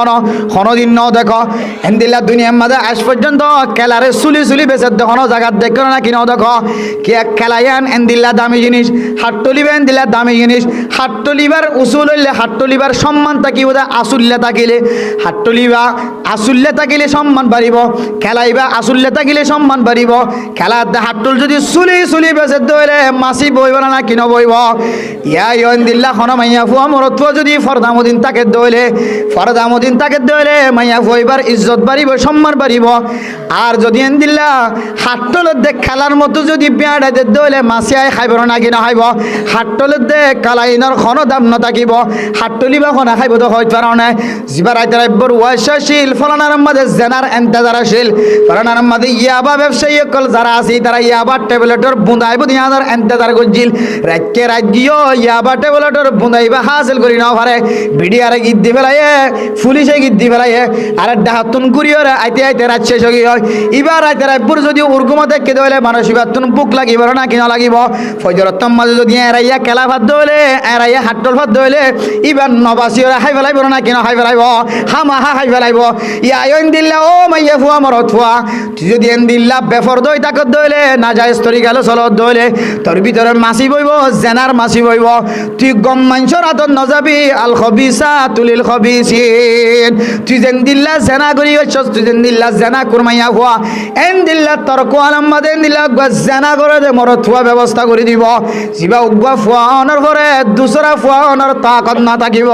কোনো দিন ন দেখো এন্দিল্লা দুনিয়ার মাঝে আজ পর্যন্ত কেলারে চুলি চুলি বেচের দেখো জায়গার দেখো না কি ন দেখো কি এক খেলাইয়ান এন্দিল্লা দামি জিনিস হাট্টলিবে এন্দিল্লা দামি জিনিস হাট্টলিবার উসুল হইলে হাট্টলিবার সম্মান থাকিব আসুল্লে থাকিলে হাট্টলিবা আসুল্লে থাকিলে সম্মান বাড়িব খেলাইবা আসুল্লে থাকিলে সম্মান বাড়িব খেলার হাট্টল যদি চুলি চুলি বেচের দইলে মাছ বইব না কিন বইব ইয়া খন মাইয়া ফুয়া মরত ফুয়া যদি ফরদামুদ্দিন তাকে দইলে ফরদামুদ্দিন তাকে দইলে মাইয়া ফুয়াইবার ইজ্জত বাড়িব সম্মান বাড়িব আর যদি এনদিল্লা হাট্টলের দেখ খেলার মতো যদি পেঁয়াড়াইতে দইলে মাছিয়াই খাইব না কিনা খাইব হাট্টলের দেখ কালাইনার খন দাম নথাকিব হাট্টলি বা খনা খাইব তো হইতে পার না যিবার আইতে রাইবর ওয়াশাশীল ফলানার মাঝে জেনার এন্তেজার আসিল ফলানার মাঝে ইয়াবা ব্যবসায়ী কল যারা আছে তারা ইয়াবা ট্যাবলেটর বুঁদাইব দিয়াদার এন্তেজার গজিল রাজ্যে রাজ্য ইয়াবা ট্যাবলেটর বুঁদাইবা হাসিল করি না পারে ভিডিয়ারে গীত দি ফেলাইয়ে পুলিশে গীত দি ফেলাইয়ে আর ডাহাতুন কুড়িয়রে আইতে আইতে রাত শেষ হয়ে হয় এবার আইতে রাইবর যদি উর্গুমা দেখে দেওয়ালে মানুষ এবার তুন বুক লাগিব না কিনা লাগিব ফজরতম মাঝে যদি এরাইয়া কেলা ভাত দইলে এরাইয়া হাট্টল ভাত দইলে এবার নবাসীরা হাই ফেলাইব না কিনা হাই ফেলাইব হামাহা হাই ফেলাইব ইয়া আইন দিল্লা ও মাইয়া ফুয়া মরত ফুয়া তুই যদি এন দিল্লা বেফর দই তাকত দইলে না যায় স্তরি গেল চলত দইলে তোর ভিতরে মাছি বইব জেনার মাছি বইব তুই গম মাংসর হাতত নযাবি আল খবিসা তুলিল খবিসিন তুই যেন দিল্লা জেনা করি হচ্ছস তুই যেন দিল্লা জেনা কুরমাইয়া ফুয়া এন দিল্লা তোর কোয়ালাম মাদে দিল্লা জেনা করে দে মরত ফুয়া ব্যবস্থা করে দিব জিবা উগবা ফুয়া অনার পরে দুসরা ফুয়া অনার তাকত না থাকিব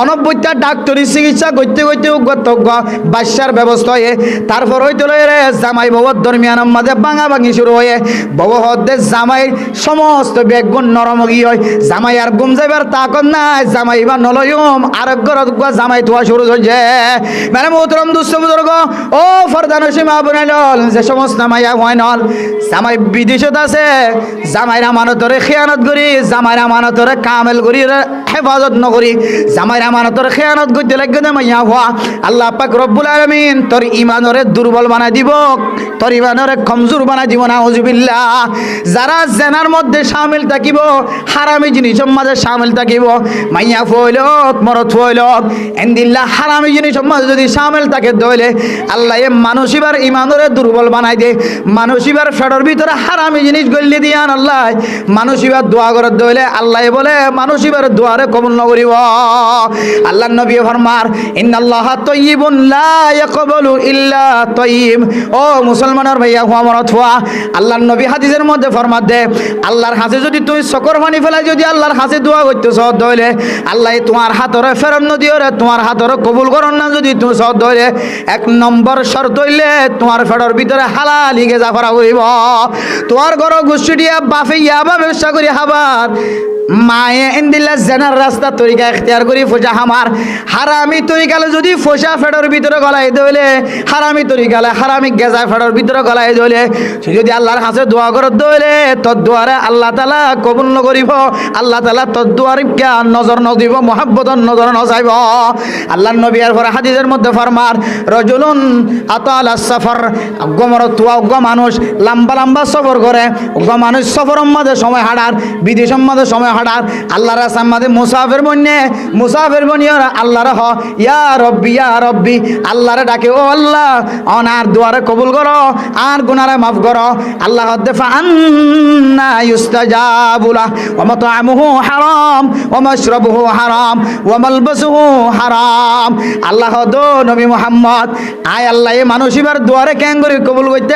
অনবত্যা ডাক্তারি চিকিৎসা করতে করতে উগবা তগবা বাচ্চার ব্যবস্থা হয়ে তারপর হইতে রে জামাই বউর দরমিয়ান মাঝে ভাঙা ভাঙি শুরু হয়ে বউ হতে জামাই সমস্ত বেগুন নরমগি হয় জামাই আর গুম যাইবার তাকত নাই জামাই বা নলয়ম আর ঘরত জামাই তোয়া শুরু হয়েছে মানে মোহতরম দুস্থ বুজুর্গ ও ফরদানসীম আবনাইল যে সমস্ত মাইয়া হয় নল জামাই বিদেশত আছে জামাইরা মানতরে খেয়ানত করি জামাইরা মানতরে কামেল করি হেফাজত নকরি জামাইরা মানতরে খেয়ানত করতে লাগবে না মাইয়া হওয়া আল্লাহ পাক রব্বুল আলামিন তোর ইমানরে দুর্বল বানাই দিব তোর ইমানরে কমজোর বানাই দিব না হুজুবিল্লাহ যারা জেনার মধ্যে শামিল থাকিব হারামি জিনিসের মাঝে শামিল থাকিব মাইয়া ফইলক মরত ফইলক এন্দিল্লা হারামি জিনিসের মাঝে যদি শামিল থাকে দইলে আল্লাহ এ মানুষিবার ইমানরে দুর্বল বানাই দে মানুষিবার ফেডর ভিতরে হারামি জিনিস গল্লি দিয়ান আল্লাহ মানুষিবার দোয়া করে দইলে আল্লাহ বলে মানুষিবার দোয়ারে কবুল নকরিব আল্লাহর নবী ফরমার ইন্নাল্লাহা তাইয়িবুন লা ইয়াকবালু ইল্লা তাইয়িব ও মুসলমানের ভাইয়া হুয়া মরত হুয়া আল্লাহর নবী হাদিসের মধ্যে ফরমাত দে আল্লাহর হাতে যদি তুই সকর পানি ফেলাই যদি আল্লাহর হাতে দোয়া করতে সহজ হইলে আল্লাহ তোমার হাতরে ফেরত নদিও রে তোমার হাতরে কবুল করন না যদি তুমি সহজ হইলে এক নম্বর শর্ত হইলে তোমার ফেডর ভিতরে হালালি গেজা করা হইব তোমার ঘর গোষ্ঠী দিয়া বাফে ইয়াবা ব্যবসা করি হাবার মায়ে এন্দিল্লা জেনার রাস্তা তরিকা এখতিয়ার করি ফোসা হামার হারামি তরিকালে যদি ফোসা ফেডর ভিতরে গলায় দইলে হারামি তরিকালে হারামি গেজা ফেডর ভিতরে গলায় দইলে তুই যদি আল্লাহর কাছে দোয়া করত দইলে তোর দোয়ারে আল্লাহ তাআলা কবুল নকরিব আল্লাহ তাআলা তোর দোয়ারে জ্ঞান নজর নদিব মহব্বতন নজর নজাইব আল্লাহর নবী এর পরে হাদিসের মধ্যে ফরমার রাজুলুন আতালা সফর গমর তুয়া মানুষ লম্বা লম্বা সফর করে মানুষ সফরের মধ্যে সময় হাঁটার বিদেশের মধ্যে সময় হাডার আল্লাহর সামাদে মুসাফির বনিয়া আল্লাহর হ ইয়া রব্বি আল্লাহরে ডাকে ও আল্লাহ অনার দুয়ারে কবুল করো আর গুনারে মাফ করো আল্লাহ দফা আন্না ইউস্তাজাবু লাহ ওয়া মাতআমুহু হারাম ওয়া মাশরাবুহু হারাম ওয়া মালবাসুহু হারাম আল্লাহ দো নবী মুহাম্মদ আয় আল্লাহ এই মানুষিবার দুয়ারে কেন করে কবুল করতে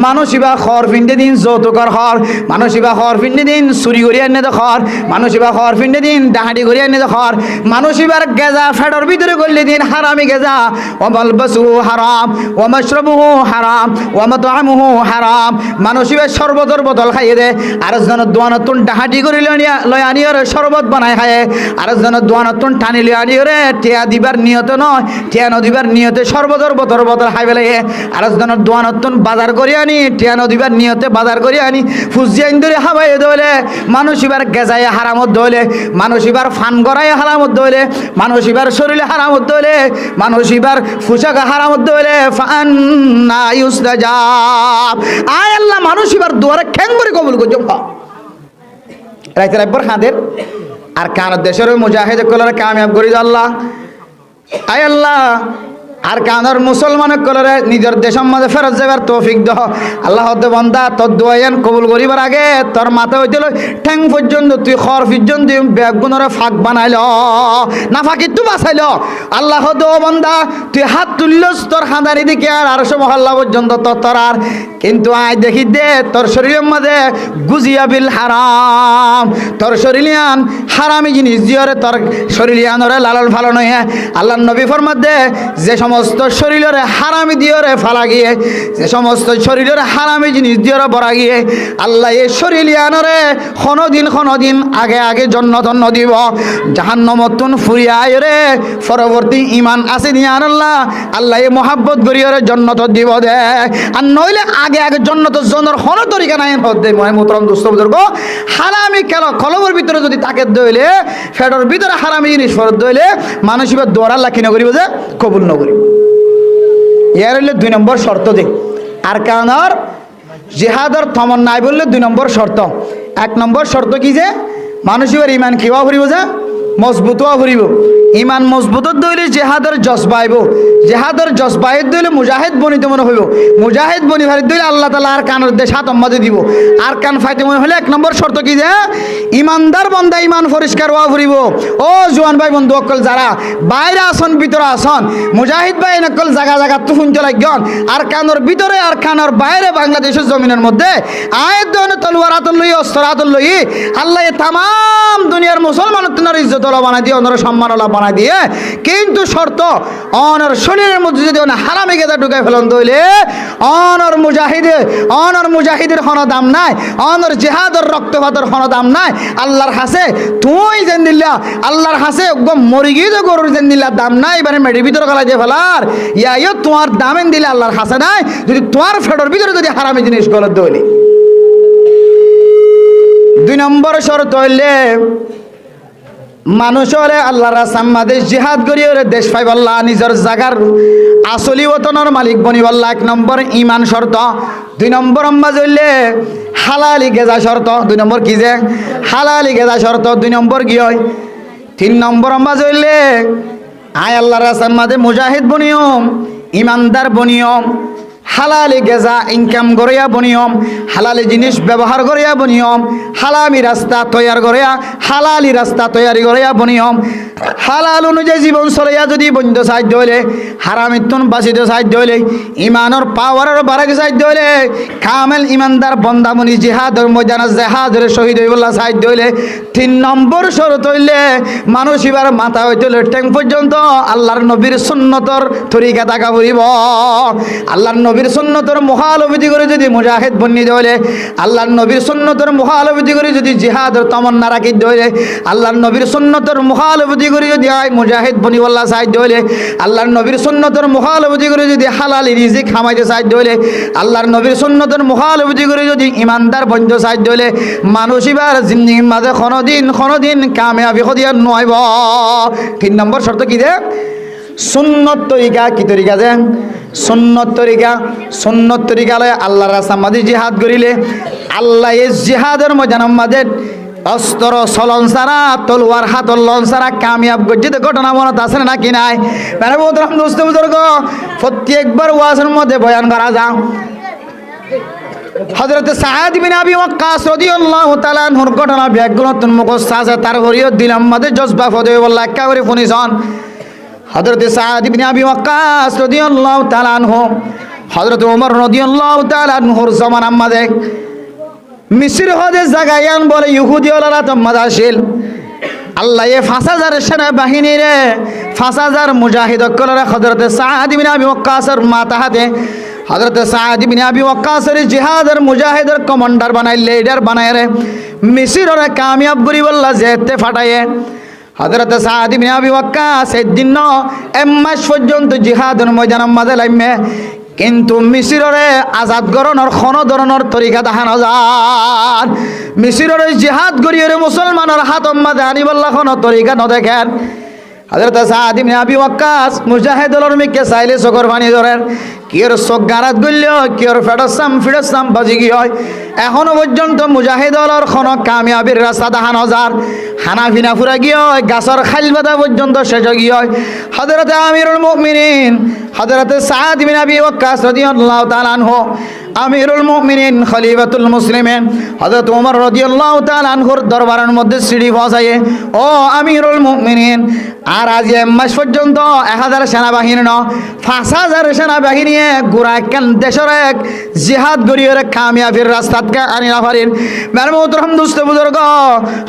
মানুষিবা খর ফিন্ডে দিন যৌতুকর খর মানুষিবা খর ফিন্ডে দিন চুরি করি আনে খর মানুষিবা খর ফিন্ডে দিন ডাহাডি করি আনে খর মানুষিবার গেজা ফেডর ভিতরে করলে দিন হারামি গেজা ওয়া মালবাসুহু হারাম ওয়া মাশরাবুহু হারাম ওয়া মাতআমুহু হারাম মানুষিবা শরবতের বোতল খাইয়ে দে আর জন দোয়ানতুন ডাহাডি করি লয় আনি ওরে শরবত বানায় খায় আর জন দোয়ানতুন টানি লয় আনি ওরে টিয়া দিবার নিয়ত নয় টিয়া নদিবার নিয়তে শরবতের বোতল খাই ফেলে আর জন দোয়ানতুন বাজার করি আনি টিয়া নদিবার নিয়তে বাজার করি আনি ফুজিয়াইন ধরে হাবাই দলে মানুষিবার গেজায় হারামত দলে মানুষিবার ফান গড়ায় হারামত দলে মানুষিবার শরীরে হারামত দলে মানুষিবার ফুসাক হারামত দলে ফান্না ইউস্তাজাব আয় আল্লাহ মানুষিবার দুয়ারে কেন করে কবুল করছো রাইতে রাইবর হাদের আর কান দেশের মুজাহিদ কলরে কামিয়াব করি আল্লাহ আয় আল্লাহ আর কানার মুসলমান কলরে নিজের দেশের মাঝে ফেরত যাবার তৌফিক দহ আল্লাহ বান্দা তোর দোয়াইন কবুল করিবার আগে তোর মাথা হইতে ঠ্যাং পর্যন্ত তুই খর পর্যন্ত বেগুনরে ফাঁক বানাইল না ফাঁকি তুই বাঁচাইল আল্লাহ দো বান্দা তুই হাত তুললস তোর হাঁদানি দিকে আর সব মহল্লা পর্যন্ত তোর আর কিন্তু আয় দেখি দে তোর শরীরের মাঝে গুজিয়া বিল হারাম তোর শরীরিয়ান হারামি জিনিস দিয়রে তোর শরীরিয়ানরে লালন ফালন হয়ে আল্লাহ নবী ফরমাত দে যে সমস্ত শরীরের হারামি দিয়রে ফালা গিয়ে যে সমস্ত শরীরের হারামি জিনিস দিয়রে বরা গিয়ে আল্লাহ এই শরীরিয়ানরে ক্ষণদিন আগে জন্নতন্ন দিব জাহান্নমতুন ফুরিয়া রে পরবর্তী ইমান আছে নিয়ান আল্লাহ এই মহাব্বত গরিয়রে জন্নত দিব দে আর নইলে আগে জন্নত জনের কোন তরিকা নাই হতে মোহতরম দোস্ত বুজুর্গ হারামি কলমের ভিতরে যদি তাকে দইলে ফেডর ভিতরে হারামি জিনিস ফরত দইলে মানুষ এবার দৌড়ার লাখি না করিব যে কবুল ন করিব ইয়ার হইলে 2 নম্বর শর্ত দে আর কারণর জিহাদর থমন নাই বললে 2 নম্বর শর্ত 1 নম্বর শর্ত কি যে মানুষ এবার ইমান কিবা ফুরিব যে মজবুত ফুরিব ইমান মজবুত দইলে জেহাদর জজবাইব জেহাদর জজবাইত দইলে মুজাহিদ বনিতে মনে হইব মুজাহিদ বনি ভারি দইলে আল্লাহ তাআলা আর কানের দেশ হাত অম্মাদে দিব আর কান ফাইতে মনে হলে 1 নম্বর শর্ত কি যে ইমানদার বান্দা ইমান পরিষ্কার হওয়া ফুরিব ও জওয়ান ভাই বন্ধু অকল যারা বাইরে আসন ভিতরে আসন মুজাহিদ ভাই নকল জায়গা তো শুনতে লাগন আর কানের ভিতরে আর কানের বাইরে বাংলাদেশের জমিনের মধ্যে আয়াত দনে তলোয়ারাতুল লই অস্ত্রাতুল লই আল্লাহ তাম দুনিয়ার মুসলমানদের ইজ্জত বানাই দিয়ে ওনার সম্মানলা বানাই দিয়ে কিন্তু শর্ত অনর শরীরের মধ্যে যদি হারামে গেদা ঢুকাই ফেলন দইলে অনর মুজাহিদের কোনো দাম নাই অনর জিহাদর রক্তপাতের কোনো দাম নাই আল্লাহর হাসে তুই যেন দিল্লা আল্লাহর হাসে একদম মরি গিয়ে তো গরুর যেন দিল্লা দাম নাই এবারে মেডির ভিতরে গলা দিয়ে ফেলার ইয়া তোমার দামেন দিলে আল্লাহর হাসে নাই যদি তোমার ফেডর ভিতরে যদি হারামি জিনিস গলত দইলে 2 নম্বর শর্ত হইলে মানুষরে আল্লাহর সাম্মাদে জিহাদ করিয়ে দেশ পাইব আল্লাহ নিজের জাগার আসলি ওতনের মালিক বনিব আল্লাহ 1 নম্বর ইমান শর্ত 2 নম্বর আম্বাজ হইলে হালালি গেজা শর্ত 2 নম্বর কি যে হালালি গেজা শর্ত 2 নম্বর কি হয় 3 নম্বর আম্বাজ হইলে আয় আল্লাহর সাম্মাদে মুজাহিদ বনিয়ম ইমানদার বনিয়ম হালালি গেজা ইনকাম করিয়া বনিয়ম হালালি জিনিস ব্যবহার করিয়া বনিয়ম হালামি রাস্তা তৈয়ার করিয়া হালালি রাস্তা তৈয়ারি করিয়া বনিয়ম হালাল অনুযায়ী জীবন চলাইয়া যদি বন্ধ সাহায্য হইলে হারামিতুন বাঁচিতে সাহায্য হইলে ইমানের পাওয়ারের বাড়াকে সাহায্য হইলে কামেল ইমানদার বন্দামণি জিহাদর ময়দানে জেহাদের শহীদ হইবল্লা সাহায্য হইলে 3 নম্বর শরত হইলে মানুষ এবার মাথা হইতে ঠ্যাং পর্যন্ত আল্লাহর নবীর সুন্নতর তরিকা তাকা করিব আল্লাহর নবীর সুন্নতর মুখালফতি করে যদি মুজাহিদ বন্নি দইলে আল্লাহর নবীর সুন্নতর মুখালফতি করে যদি জিহাদের তমন্না রাখি দইলে আল্লাহর নবীর সুন্নতর মুখালফতি করে যদি আয় মুজাহিদ বনি আল্লাহ সাহায্য হইলে আল্লাহর নবীর সুন্নতর মুখালফতি করে যদি হালাল রিজিক খামাইতে সাহায্য হইলে আল্লাহর নবীর সুন্নতর মুখালফতি করে যদি ইমানদার বন্ধ সাহায্য হইলে মানুষ এবার জিন্দেগির মাঝে কোনদিন কামিয়াবি হদিয়া নয়ব 3 নম্বর শর্ত কি দে সুন্নত তরিকা কি তরিকা যে সুন্নত তরিকা লয় আল্লাহর রাস্তার মাঝে জিহাদ করিলে আল্লাহ এই জিহাদের ময়দানের মাঝে অস্ত্র চলন ছাড়া তলোয়ার হাতর লন ছাড়া কামিয়াব গজ্জিত ঘটনা মনত আছে নাকি নাই? মানে বলতাম দোস্ত বুজুর্গ প্রত্যেকবার ওয়াজের মধ্যে বয়ান করা যাও। হযরত সাদ বিন আবি ওয়াক্কাস রাদিয়াল্লাহু তাআলা আনহুর ঘটনা ব্যাগগুলো তুন মুখস্থ আছে, তার হরিয় দিলাম মধ্যে জজবা ফদে বল্লা একা করে শুনিছন। হযরত সাদ বিন আবি ওয়াক্কাস রাদিয়াল্লাহু তাআলা আনহু হযরত ওমর রাদিয়াল্লাহু তাআলা আনহুর জামানার মধ্যে মিসর হদে জাগায়ান বলে ইহুদি ওলারা তো মাদাশিল আল্লাহ এ 5000 সেনা বাহিনী রে 5000 মুজাহিদ কলরে হযরত সাদ বিন আবি ওয়াক্কাসের মাথা হাতে হযরত সাদ বিন আবি ওয়াক্কাসের জিহাদের মুজাহিদের কমান্ডার বানাই লিডার বানায় রে মিসরের কামিয়াব করি বল্লা যেতে ফাটায়ে হযরত সাদ বিন আবি ওয়াক্কাস এদিন এক মাস পর্যন্ত জিহাদের ময়দানের মাঝে লাইমে, কিন্তু মিসরে আজাদ গরণের কোনো ধরনের তরিকা দেখানো যায়। মিসরের জিহাদ করিয়ে মুসলমানের হাত মাঝে আনিবল্লা কোনো তরিকা নদেখেন। হযরত সাদ ইবনে আবি ওয়াক্কাস মুজাহিদুল মিকে চাইলে চোখের পানি ধরেন, কিয়র চোখ গারাত গল্য কিয়র ফেডসাম বাজি কি হয়। এখনো পর্যন্ত মুজাহিদুলের কোনো কামিয়াবির রাস্তা দেখানো যায়। হানাফিনা ফুরা গিয়ে হয় গাছর খাইল বাদা পর্যন্ত শেষ গিয়ে হয়। হযরত আমিরুল মুমিনিন হযরত সাদ ইবনে আবি ওয়াক্কাস রাদিয়াল্লাহু তাআলা আনহু আমিরুল মুমিনিন খলিফাতুল মুসলিমিন হযরত ওমর রাদিয়াল্লাহু তাআলা আনহুর দরবারের মধ্যে সিঁড়ি পৌঁছায়ে, ও আমিরুল মুমিনিন আর আজ এক মাস পর্যন্ত 1000 সেনাবাহিনী ন 5000 সেনাবাহিনী গোড়া কেন দেশের এক জিহাদ গড়িয়ে কামিয়াবির রাস্তাতকে আনি না পারেন। মেরে মোহতরম দোস্ত বুজুর্গ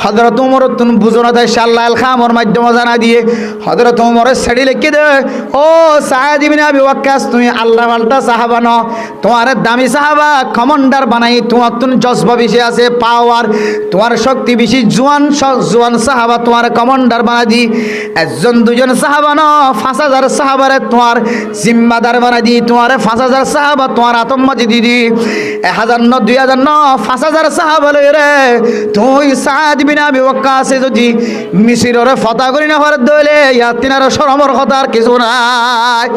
হযরত ওমর তুন বুজুরত ইনশাআল্লাহ আল খামর মাধ্যমে জানা দিয়ে হযরত ওমরের সাড়ি লিখে দে, ও সাদ ইবনে আবি ওয়াক্কাস তুমি আল্লাহ ওয়ালটা সাহাবা ন, তোমার দামি সাহাবা কমান্ডার বানাই, তোমার তুন জজবা বেশি আছে পাওয়ার, তোমার শক্তি বেশি, জোয়ান সাহাবা তোমার কমান্ডার বানাই দি, একজন দুজন সাহাবা ন 5000 সাহাবারে তোমার জিম্মাদার বানাই দি, তোমার 5000 সাহাবা তোমার আতম্মাজি দিদি 1000 ন 2000 ন 5000 সাহাবা লই রে তুই সাদ বিন আবি ওয়াক্কাস যদি মিসরের ফতা করি না হরে দলে ইয়া তিনার শরমর কথা আর কিছু নাই।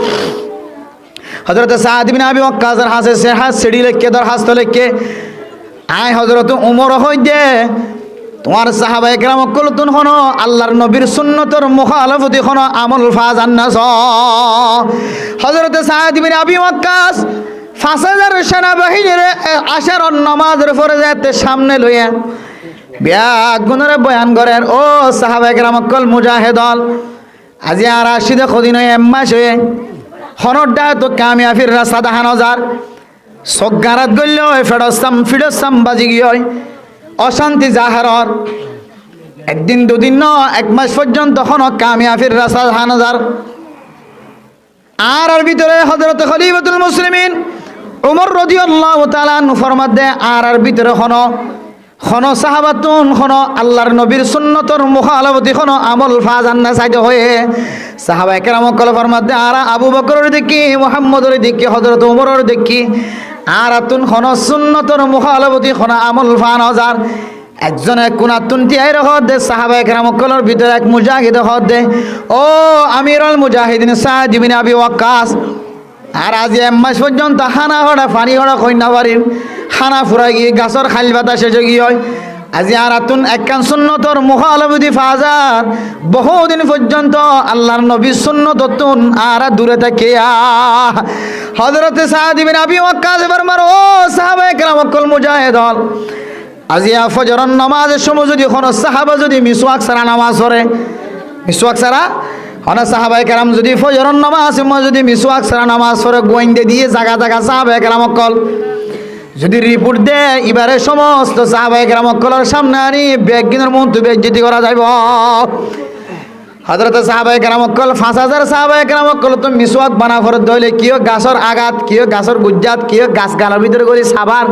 হযরত সাদ বিন আবি ওয়াক্কাসের হাসে সে হাস সিঁড়ি লেখকে দরখাস্ত লেখকে আয় হযরত ওমর হইদে তোমার সাহাবায়ে কেরাম কলতুন হনো আল্লাহর নবীর সুন্নতর মুখালাফতি হনো আমল ফাজান্নাস। হযরত সাদ বিন আবি ওয়াক্কাস 5000 সেনাবাহিনীর আশার নামাজের পরে যেতে সামনে লইয়া ব্যাগুনরে বয়ান করেন, ও সাহাবায়ে কেরাম কল মুজাহিদল আজি আর আশিদে কদিন এক মাস হয়ে হনরডা তো কামিয়াবির রাস্তা দেখানো যার চোখ গারাত গল্য ফিডসাম বাজি গিয়ে অশান্তি জাহারর একদিন দুদিন ন এক মাস পর্যন্ত হন কামিয়াবির রাস্তা দেখানো যার। আর ভিতরে হযরত খলিফাতুল মুসলিমিন ওমর রাদিয়াল্লাহু তাআলা আনহু ফরমাত দে আর ভিতরে হন সাহাবাতুন হন আল্লাহর নবীর সুন্নতর মুখালাফতি হন আমল ফাজান্না সাইতে হয়ে সাহাবায়ে কেরাম কল ফরমাত দে আর আবু বকরের দেখি মুহাম্মদের দেখি হযরত ওমরের দেখি আর আতুন হন সুন্নতর মুখালাফতি হন আমল ফান হাজার একজনে কোনাতুন তিয়াই রহত দে সাহাবায়ে কেরাম কলর ভিতরে এক মুজাহিদ হদ দে, ও আমিরুল মুজাহিদিন সাদ ইবনে আবি ওয়াক্কাস আর আজ এক মাস পর্যন্ত হানা হড়া পানি হড়া কইনা পারিন খানা ফুরাই গিয়ে গাছর খাইল বাতা শেষ গিয়ে হয়। আজি আর আতুন একখান সুন্নতর মুখালাফতি ফাজার বহুদিন পর্যন্ত আল্লাহর নবীর সুন্নততুন আর দূরে থাকে। হযরত সাদ ইবনে আবি ওয়াক্কাস এবার মারো, ও সাহাবায়ে কেরাম কল মুজাহিদল আজি ফজরের নামাজের সময় যদি কোনো সাহাবা যদি মিসওয়াক ছাড়া নামাজ পড়ে, মিসওয়াক ছাড়া হন সাহাবায়ে কেরাম যদি ফজরের নামাজ যদি মিসওয়াক ছাড়া নামাজ পড়ে গোয়েন্দে দিয়ে জায়গা জায়গা সাহাবায়ে কেরাম কল যদি রিপোর্ট দে এবারে সমস্ত সাহাবায়ে কেরাম কলর সামনে আনি বেগিনের মন্ত্র বেজ্জতি করা যাইব। হযরত সাহাবায়ে কেরাম কল 5000 সাহাবায়ে কেরাম কল তো মিসওয়াক বানা ফরত দইলে কিও গাছর আঘাত কিও গাছর গুজ্জাত কিও গাছ গালার ভিতরে করি সাবার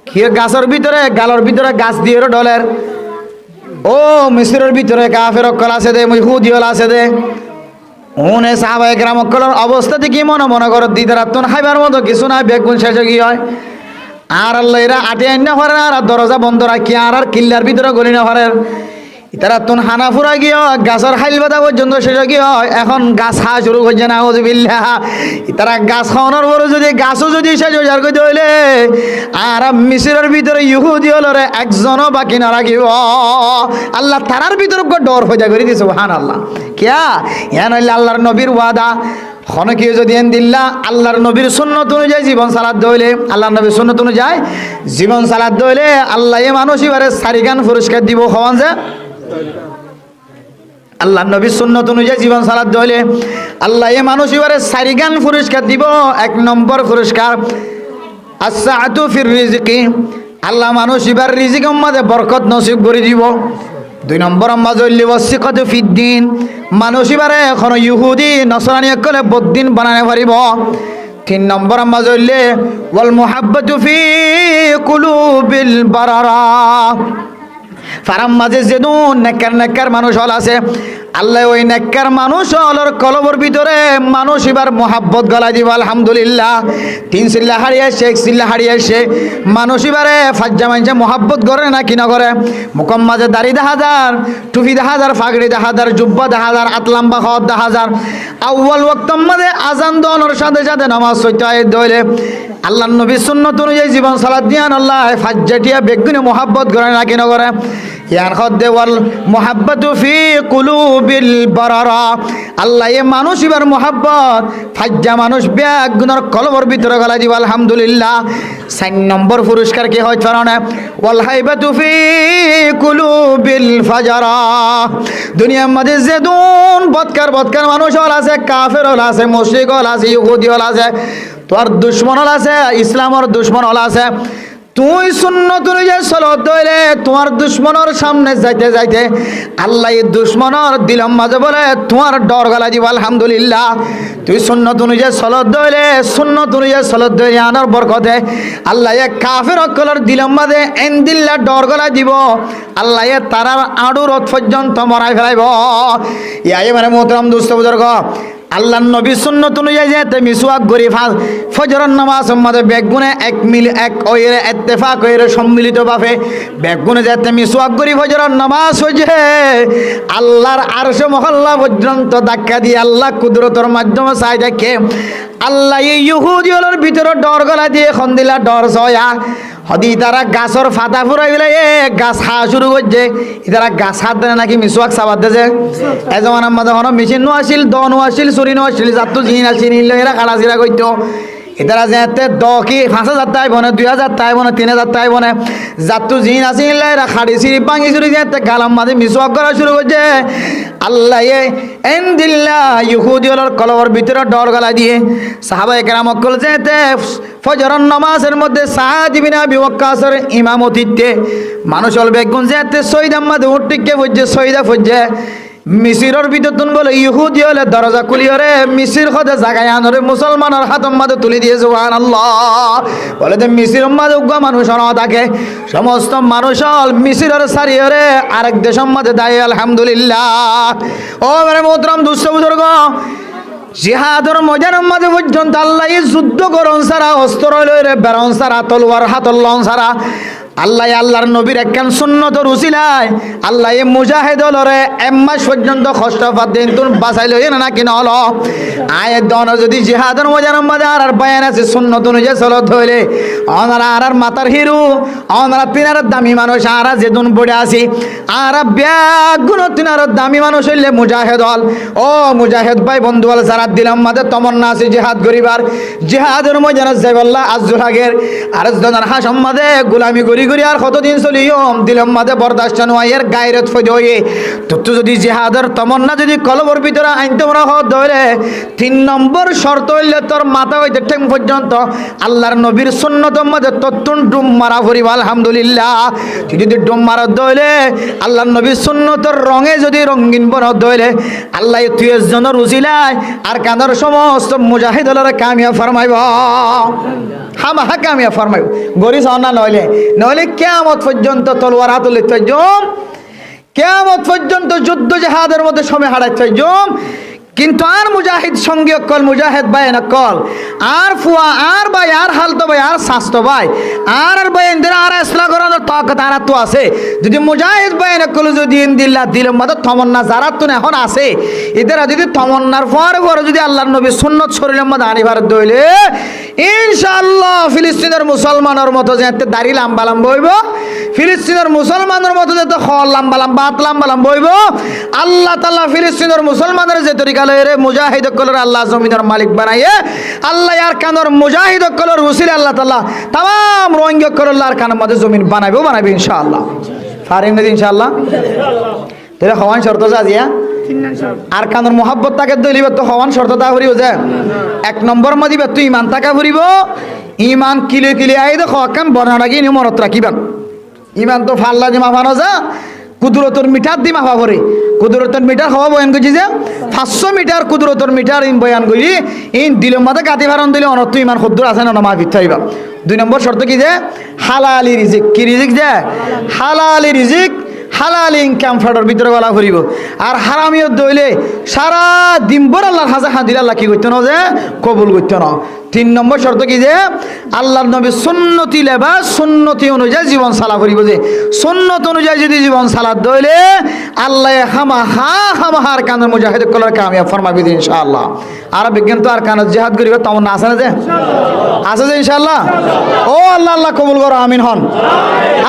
কিও গাছর ভিতরে গালর ভিতরে গাছ দিয়ে ডলের, ও মিসরের ভিতরে কাফের কল আছে দে ইহুদিওয়ালা আছে দে উনে সাহাবায়ে কেরাম কলর অবস্থা দেখি মনে করে দিদারাতুন খাইবার মতো কিছু নাই বেগুন শেষ কি হয়। আর আল্লাহ এরা আটে আইন না পারে আর দরজা বন্ধ রাখি আর কিল্লার ভিতরে গলি না পারে তারা তুন হানাফুরা গিয়ে গাছের হাইল বাদা পর্যন্ত শেষ গিয়ে এখন গাছ খাওয়া শুরু করছে না ওজবিল্লাহ। তারা গাছ খাওয়ানোর পরে যদি গাছও যদি শেষ হয়ে যার হইলে আর মিশরের ভিতরে ইহুদি হলরে একজনও বাকি না রাখিব। আল্লাহ তারার ভিতরে ডর হয়ে যায় করে দিয়েছে সুবহানাল্লাহ। কিয়া ইয়া নইলে আল্লাহর নবীর ওয়াদা খনকে যদি এন দিল্লা আল্লাহর নবীর সুন্নত অনুযায়ী জীবন সালাত দইলে আল্লাহর নবীর সুন্নত অনুযায়ী জীবন সালাত দইলে আল্লাহ এ মানুষ এবারে সারিগান পুরস্কার দিব হওয়ান যে আল্লাহ নবীর সুন্নত অনুযায়ী জীবন সালাত দইলে আল্লাহ এ মানুষ এবারে সারিগান পুরস্কার দিব। 1 নম্বর পুরস্কার আস-সাআতু ফির রিজকি, আল্লাহ মানুষ এবার রিজিকের মধ্যে বরকত নসিব করে দিব। 2 নম্বর মাজল্লি ওয়াসিকাতু ফিদ্দিন, মানুষ এবারে এখন ইহুদি নসরানি কলে বদ্দিন বানাতে পারিব। 3 নম্বর মাজল্লি ওয়াল মুহাব্বাতু ফি কুলুবিল বারারা, ফারাম মাঝে যেদুন নেককার মানুষ হল আছে আল্লাহ ওই নেককার মানুষ হলর কলবর ভিতরে মানুষ এবার মোহাব্বত গলায় দিব আলহামদুলিল্লাহ। 3 সিল্লা হারিয়ে আসে 1 সিল্লা হারিয়ে আসে মানুষ এবারে ফাজ্জা মানছে মোহাব্বত করে না কি না করে। মুকম মাঝে দাড়ি 10,000, টুপি 10,000, ফাগড়ি 10,000, জুব্বা 10,000, আতলাম্বা খাওয়া 10,000। আউ্বাল ওয়াক্তম মাঝে আজান দোনোর সাথে সাথে নামাজ পড়তে হয় দইলে আল্লাহ নবী সুন্নত অনুযায়ী জীবন সালাত দিয়ান আল্লাহ ফাজ্জাটিয়া বেগুনে মোহাব্বত করে না কি না করে। ইয়ান খদ্দে ওয়াল মুহাব্বাতু ফি কুলুবিল বারারা, আল্লাহ এ মানুষ এবার মোহাব্বত ফাজ্জা মানুষ বেগুনের কলবর ভিতরে গলা দিব আলহামদুলিল্লাহ। 4 নম্বর পুরস্কার কি হয় ফরানে ওয়াল হাইবাতু ফি কুলুবিল ফাজারা, দুনিয়ার মধ্যে যেদুন বদকার মানুষ হল আছে, কাফের হল আছে, মুশরিক হল আছে, ইহুদি হল আছে, তোর দুশ্মন হল আছে, ইসলামের দুশ্মন হল আছে। তুই সুন্নত অনুযায়ী চলত দইলে তোমার দুশ্মনের সামনে যাইতে যাইতে আল্লাহ এই দুশ্মনের দিলম মাঝে বলে তোমার ডর গলা দিব আলহামদুলিল্লাহ। তুই সুন্নত অনুযায়ী চলত দইলে সুন্নত অনুযায়ী চলত দইলে আনার বরকতে আল্লাহ এ কাফের অকলের দিলম মাঝে এন দিল্লা ডর গলা দিব আল্লাহ এ তারার আড়ু রথ পর্যন্ত মরাই ফেলাইব। ইয়াই মানে মোহতারাম দুস্থ বুজুর্গ আল্লাহ নবী সুন্নত অনুযায়ী যেতে মিসওয়াক গরি ফজরের নামাজ মধ্যে বেগুনে এক ওইরে ইত্তেফাক হইরে সম্মিলিত ভাবে বেগুনে যেতে মিসওয়াক গরি ফজরের নামাজ হইছে আল্লাহর আরশ মহল্লা পর্যন্ত ধাক্কা দিয়ে আল্লাহ কুদরতের মাধ্যমে চাই দেখে আল্লাহ এই ইহুদিদের ভিতরে ডর গলা দিয়ে খন্দিলা ডর ছয়া হদি তারা গাছর ফাটা ফুরাই গেলে গাছ খাওয়া শুরু করছে তারা গাছ হাত দেয় নাকি মিসওয়াক চাবাত দেছে। এজন আমাদের কোনো মেশিন নো আসিল দ নো আসিল চুরি নো আসিল যাতো জিন আসিল এরা খাড়া চিরা করতো এতারা যেতে 10 কি 5,000 টাই বনে 2,000 টাই বনে 3,000 টাই বনে যাতো জিন আসিল এরা খাড়ি চিরি ভাঙি চুরি যেতে গালাম মাঝে মিসওয়াক করা শুরু করছে। আল্লাহ এন দিল্লা ইহুদিওয়ালার কলবর ভিতরে ডর গলা দিয়ে সাহাবা একরাম অকল যেতে ফজরের নামাজের মধ্যে সাদ ইবনে আবি ওয়াক্কাসের ইমামতিতে মানুষ হল বেগুন যেতে শহীদ আহমদ উঠটিকে ফুজে শহীদা ফুজে মিসিরের ভিতর তুন বলে ইহুদি হলে দরজা খুলিয়রে মিসির খদে জাগায় আনরে মুসলমানের হাতম মাঝে তুলে দিয়ে সুবহানাল্লাহ বলে যে মিসির মাঝে উগ্র মানুষ না থাকে সমস্ত মানুষ হল মিসিরের সারিয়রে আরেক দেশের মাঝে দায় আলহামদুলিল্লাহ। ও মানে মোহতরম দুস্থ বুজুর্গ জিহাদের ময়দানের মাঝে পর্যন্ত আল্লাহ যুদ্ধ করন সারা অস্ত্র লইরে বেরন সারা তলোয়ার হাতল্লন সারা আল্লাহ আল্লাহর নবীর একখান সুন্নতর উসিলায় আল্লাহ এই মুজাহিদ হলরে 1 মাস পর্যন্ত কষ্ট পাতেন তুন বাঁচাই লই না কিনা হলো আয়ের দন যদি জিহাদের ময়দানের মাঝে আর বয়ান আছে সুন্নত অনুযায়ী চলত হইলে ওনারা আর মাতার হিরু ওনারা তিনার দামি মানুষ আর যেদিন পড়ে আসি আর ব্যাগুণ তিনার দামি মানুষ হইলে মুজাহিদ হল। ও মুজাহিদ ভাই বন্ধু হল যারা দিলাম মাঝে তমন্না আছে জিহাদ করিবার জিহাদের ময়দানে যাইবাল্লাহ আজুর আগের আর জনের হাসম মাঝে গোলামি করি আর কতদিন চলিও দিলাম মাঝে বরদাস্ত নয় এর গায়রত ফজে হয়ে তো যদি জিহাদের তমন্না যদি কলবর ভিতরে আইনতে মনে হত ধরে 3 নম্বর শর্ত হইলে তোর মাথা হইতে ঠেং পর্যন্ত আল্লাহর নবীর সুন্নতের মাঝে তত্তুন ডুম মারা ভরিব আলহামদুলিল্লাহ। তুই যদি ডুম মারা দইলে আল্লাহর নবীর সুন্নতের রঙে যদি রঙিন বনত দইলে আল্লাহ তুই জনের উজিলায় আর কাঁদর সমস্ত মুজাহিদ হলরে কামিয়াব ফরমাইব হামাহা কামিয়াব ফরমাইব গরিস অনা নইলে কিয়ামত পর্যন্ত তলোয়ার হাতে লইতে জম কিয়ামত পর্যন্ত যুদ্ধ জিহাদের মধ্যে সময় হারাইতে জম কিন্তু আর মুজাহিদ সঙ্গে কল মুজাহিদ ভাই না কল আর ফুয়া আর ভাই আর হালতো ভাই আর স্বাস্থ্য ভাই আর ভাই ইন্দিরা আর ইসলাম করানোর তাকত আর তো আছে যদি মুজাহিদ ভাই না কল যদি ইনদিল্লাহ দিলের মধ্যে তমন্না যারা তো এখন আছে এদেরা যদি তমন্নার পরে যদি আল্লাহর নবী সুন্নত শরীরের মধ্যে আনিবার দইলে ইনশাআল্লাহ ফিলিস্তিনের মুসলমানের মতো যে দাড়ি লম্বা লম্বা হইব ফিলিস্তিনের মুসলমানের মতো যে খল লম্বা লম্বা হাত লম্বা লম্বা হইব আল্লাহ তাআলা ফিলিস্তিনের মুসলমানের যে তরিকা রে মুজাহিদ কলর আল্লাহ জমিনের মালিক বানাইয়ে আল্লাহ আর কানর মুজাহিদ কলর উসিলে আল্লাহ তাআলা तमाम রোহিঙ্গা কলর আর কানের মধ্যে জমিন বানাবে ইনশাআল্লাহ ফারিন দিন ইনশাআল্লাহ তেরা হওয়ান শর্ত আজিয়া আর কানর মোহাব্বত তাকে দলিবে তো হওয়ান শর্ত তা করিব যে এক নম্বর মদিবে তুই ঈমান তাকা করিব ঈমান কিলে আই দেখো কাম বর্ণনা কি মনত রাখিবেন ঈমান তো ফাল্লা দি মাফানো যা কুদরতর মিটার দি মাফা করে কুদরতর মিটার হওয়া বয়ান করছি যে 500 মিটার কুদরতর মিটার ইন বয়ান করি ইন দিলের মধ্যে গাতি ভারণ দিলে অনর্থ ইমান খুদ্দুর আছে না মাফি থাইবা 2 নম্বর শর্ত কি যে হালালি রিজিক কি রিজিক যে হালালি রিজিক হালাল ইনকাম ফাটার ভিতরে গলা করিব আর হারামিও দইলে সারা দিনভর আল্লাহর হাজা হাদির আল্লাহ কি করতে না যে কবুল করতে না 3 নম্বর শর্ত কি যে আল্লাহর নবী সুন্নতি লেবাস সুন্নতি অনুযায়ী জীবন চালা করিব যে সুন্নত অনুযায়ী যদি জীবন চালাত দইলে আল্লাহ খামাহার কানের মুজাহিদ কলার কামিয়াব ফরমাবি ইনশাআল্লাহ আর বিজ্ঞান তো আর কানের জিহাদ করিবে তেমন আছে না যে আছে যে ইনশাআল্লাহ ও আল্লাহ আল্লাহ কবুল করো আমিন হন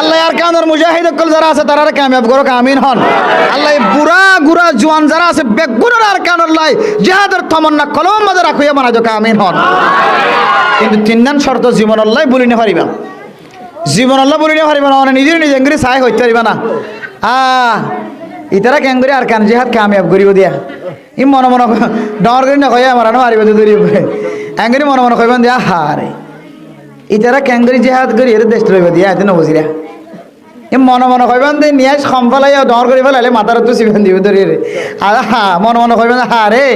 আল্লাহ আর কানের মুজাহিদ কল যারা আছে তারা কামিয়াব করো আমিন হন আল্লাহ বুড়া গুড়া জওয়ান যারা আছে বেগুনের আর কানের লাই জিহাদের তমন্না কলম মাঝে রাখিয়া বানাই দো আমিন হন কিন্তু 3 নং শর্ত জীবন আল্লাহ বলি না পারিবা জীবন আল্লাহ বলি না পারিবা না নিজে এঙ্গরি চাই হইতে পারিবা না ইতারা কেঙ্গরি আর কান জিহাদ কামিয়াব করিব দিয়া ই মনে ডর করি না কয়ে আমার মারিব ধরিব এঙ্গরি মনে কইবেন দিয়া হারে ইতারা কেঙ্গরি জিহাদ করি এর দেশ লইব দিয়া এত নবজিরা এ মনে কইবেন দে নিয়াজ খম ফেলাইয়া ডর করি ফেলাইলে মাথার তো সিবেন দিব ধরি রে আর মনে কইবেন হারে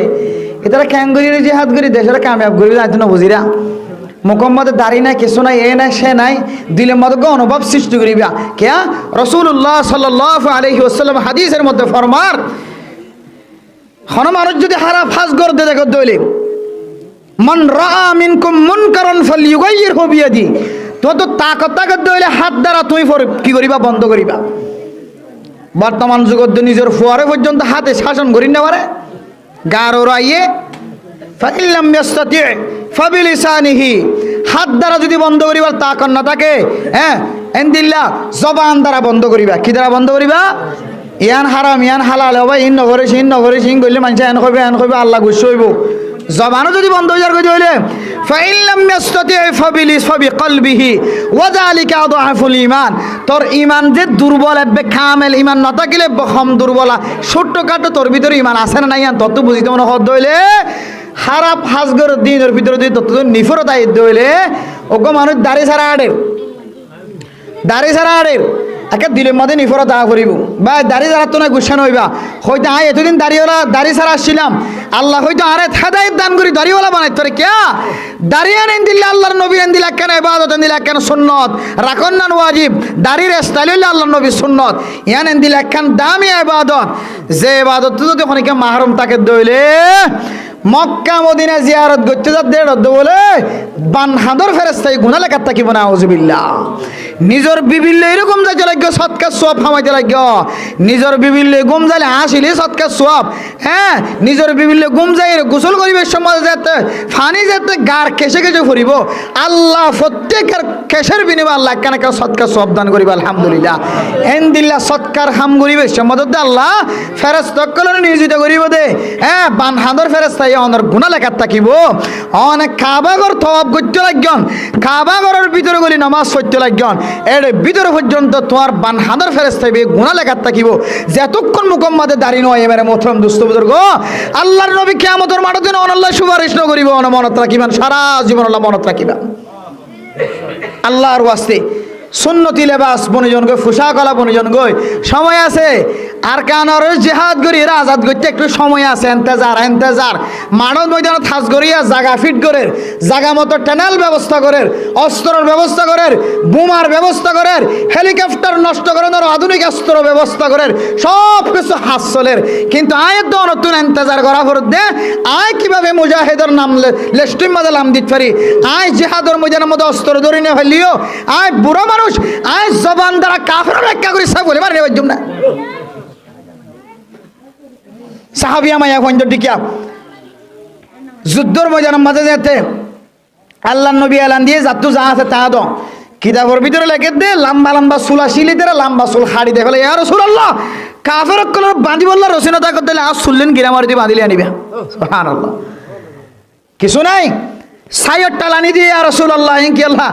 ইতারা কেঙ্গরি জিহাদ করি দেশের কামিয়াব করিব এত নবজিরা মুকম্মদ দাড়ি নাই কিছু নাই এ নাই সে নাই দিলের মধ্যে অনুভব সৃষ্টি করিবা কে রাসূলুল্লাহ সাল্লাল্লাহু আলাইহি ওয়াসাল্লাম হাদিসের মধ্যে ফরমার কোন মানুষ যদি হারা ফাজ করে দেখো দইলে মান রাআ মিনকুম মুনকারান ফালইউগাইয়িরহু বিয়াদি তো তাকত দইলে হাত দ্বারা তুই কি করিবা বন্ধ করিবা বর্তমান যুগত নিজের ফুয়ারে পর্যন্ত হাতে শাসন করি না পারে গারো রাইয়ে ফাইল্লাম ইয়াস্তাতি ফাবিলিসানিহি হাত দ্বারা যদি বন্ধ করিবার তাকত না থাকে এন্দিল্লাহ জবান দ্বারা বন্ধ করিবা কি দ্বারা বন্ধ করিবা ইয়ান হারাম ইয়ান হালাল হবে ইন নগরে সিন কইলে মানুষ এন কইবে আল্লাহ গুছ হইব জবানও যদি বন্ধ হয়ে যার হইলে ফাইল্লাম ইয়াস্তাতি ফাবিকলবিহি ওয়াযালিকা আযআফুল ঈমান তোর ঈমান যে দুর্বল হবে কামেল ঈমান না থাকিলে কম দুর্বলা ছোটখাটো তোর ভিতরে ঈমান আছে না নাই তত বুঝিতে মনে হদ হইলে খারাপ হাজগর দিনের ভিতরে যদি তত নিফরত আই দইলে ওগো মানুষ দাড়ি ছাড়া আড়ের একে দিলের মধ্যে নিফরত আ করিব বা দাড়ি ছাড়া তো না গুছানো হইবা হয়তো এতদিন দাড়ি ছাড়া আসছিলাম আল্লাহ হয়তো আরে হেদায়েত দান করি দাড়িওয়ালা বানাই তোরে কে দাড়িয়ে নেন দিলে আল্লাহর নবী এন দিলা কেন ইবাদত এন দিলা কেন সুন্নত রাখন না ওয়াজিব দাড়ির স্টাইল হইলে আল্লাহর নবী সুন্নত ইয়ান এন দিলা কেন দামি ইবাদত যে ইবাদত যদি ওখানে মাহরুম তাকে দইলে মক্কা মদিনা জিয়ারত করতে যা দেড় বলে বান হাদর ফেরেস্তাই গুনাহ লেখা থাকিব না আউযুবিল্লাহ নিজের বিবিল্লে এরকম যাইতে লাগবে সৎকার সওয়াব খামাইতে লাগবে নিজের বিবিল্লে গুম যাইলে আসিলে সৎকার সওয়াব নিজের বিবিল্লে গুম যাই গোসল করিবে সময় যেতে ফানি যেতে গার কেশে ফুরিব আল্লাহ প্রত্যেকের কেশের বিনিময়ে আল্লাহ কেন সৎকার সওয়াব দান করিব আলহামদুলিল্লাহ এনদিল্লাহ সৎকার হাম করিবে সময় আল্লাহ ফেরেশতাকলে নিয়োজিত করিব দে বান হাদর ফেরেস্তা অনর গুনাহ লেখা থাকিব অনেক কাবাগর তওয়াব করতে লাগন কাবাগরের ভিতরে গলি নামাজ পড়তে লাগন এর ভিতরে পর্যন্ত তোমার বান হাদর ফেরেশতাই গুনাহ লেখা থাকিব যতক্ষণ মুকম্মদে দাঁড়ি নয় এবারে মোহতরম দোস্ত বুজুর্গ আল্লাহর নবী কিয়ামতের মাঠে দিন আল্লাহ সুপারিশ করিব মনত রাখিবেন সারা জীবন আল্লাহ মনত রাখিবেন আল্লাহর ওয়াস্তে সুন্নতি লেবাস বনিজন গই পোশাক কলা বনিজন গই সময় আছে আর কানর জিহাদ করি এরা আজাদ করতে একটু সময় আছে এন্তেজার মানব ময়দানে থাস করিয়া জাগা ফিট করে জাগা মতো ট্যানেল ব্যবস্থা করে অস্ত্রের ব্যবস্থা করে বোমার ব্যবস্থা করে হেলিকপ্টার নষ্ট করে আধুনিক অস্ত্র ব্যবস্থা করে সব কিছু হাসলের কিন্তু আয়ের তো নতুন এন্তেজার করা ফরত দে আয় কিভাবে মুজাহিদের নাম লেস্টিম মাঝে নাম দিতে পারি আয় জিহাদের ময়দানের মধ্যে অস্ত্র ধরে নিয়ে ফেলিও আয় বুড়ো মানুষ আয় জবান দ্বারা কাফের ব্যাখ্যা করি সব বলে মারে না সাহাবিয়া মায়া ফঞ্জ টিকিয়া যুদ্ধর ময়দানের মাঝে যেতে আল্লাহ নবী এলান দিয়ে যাত্তু যা আছে তা দো কিতাবের ভিতরে লেখে দে লম্বা লম্বা চুল আসিলি দে লম্বা চুল হাড়ি দেখলে ইয়া রাসূলুল্লাহ কাফের কলর বাঁধি বললা রসিনতা করতে আজ শুনলেন গিরা মারি দিয়ে বাঁধিলে আনিবে সুবহানাল্লাহ কিছু নাই সাইয়দ টালানি দিয়ে ইয়া রাসূলুল্লাহ কি আল্লাহ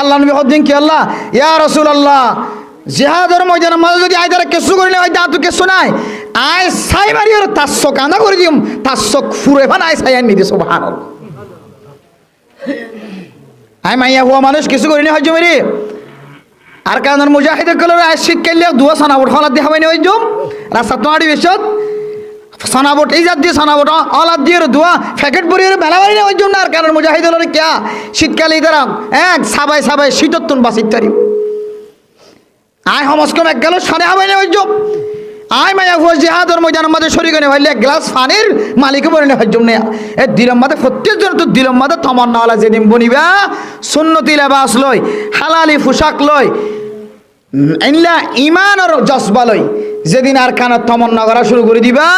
আল্লাহ নবী হদ্দিন কি আল্লাহ ইয়া রাসূলুল্লাহ জিহাদের ময়দানের মাঝে যদি আই দ্বারা কিছু করিলে হয় দাঁতু কিছু নাই আয় সাই মারি আর তাস্য কাঁদা করে দিম তাস্য ফুরে ফান আয় সাই আনি দিয়ে সুবহানাল্লাহ আয় মাইয়া হুয়া মানুষ কিছু করিনি হয় জমিরি আর কারণ মুজাহিদের কলর আয় শীত কাইলে দুয়া সানাবট হলাদ দিয়ে হবাইনি ওই জম রাস্তা তোমারই বেশত সানাবট এই জাত দিয়ে সানাবট হলাদ দিয়ে দুয়া প্যাকেট ভরিয়ে মেলা বাড়ি না ওই জন্য আর কারণ মুজাহিদ হলো ক্যা শীতকালে ইদারা এক সাবাই শীতত্তন বাসিত তারি আয় সমস্কম এক গেল সানে হবাইনি ওই জম আয় মায়া হুয়া জিহাদের ময়দানের মাঝে শরীর করে ভাইলে এক গ্লাস পানির মালিক বলে হজম নেয়া এ দিলম মাঝে প্রত্যেক জন তো দিলম মাঝে তমন্নাওয়ালা যেদিন বনিবা সুন্নতি লেবাস লই হালালি পোশাক লই ইনলা ইমান আর জজবা লই যেদিন আর কানা তমন্না করা শুরু করে দিবা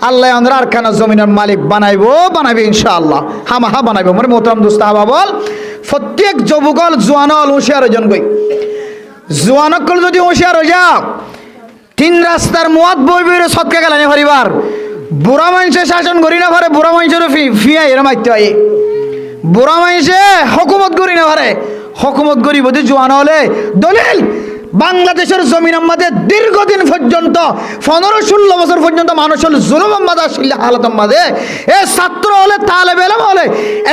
আল্লাহ আমরা আর কানা জমিনের মালিক বানাইবে ইনশাআল্লাহ হামাহা বানাইবে মোর মোহতারাম দোস্ত হাবা বল প্রত্যেক যুবকল জোয়ানল হুঁশিয়ার হয়ে গই জোয়ানকল যদি হুঁশিয়ার হয়ে যাও তিন রাস্তার মুয়াদ বই বইরে সৎকা গেলানি পরিবার বুড়া মানুষের শাসন করি না পারে বুড়া মানুষের ফিয়া এরম আইতে হয় বুড়া মানুষে হকুমত করি না পারে হকুমত করি বোধ জোয়ান হলে দলিল বাংলাদেশের জমিন আমাদের দীর্ঘদিন পর্যন্ত 15-16 বছর পর্যন্ত মানুষ হল জুলুম মাদা শিল্লা হালত মাদে এ ছাত্র হলে তালেব ইলম হলে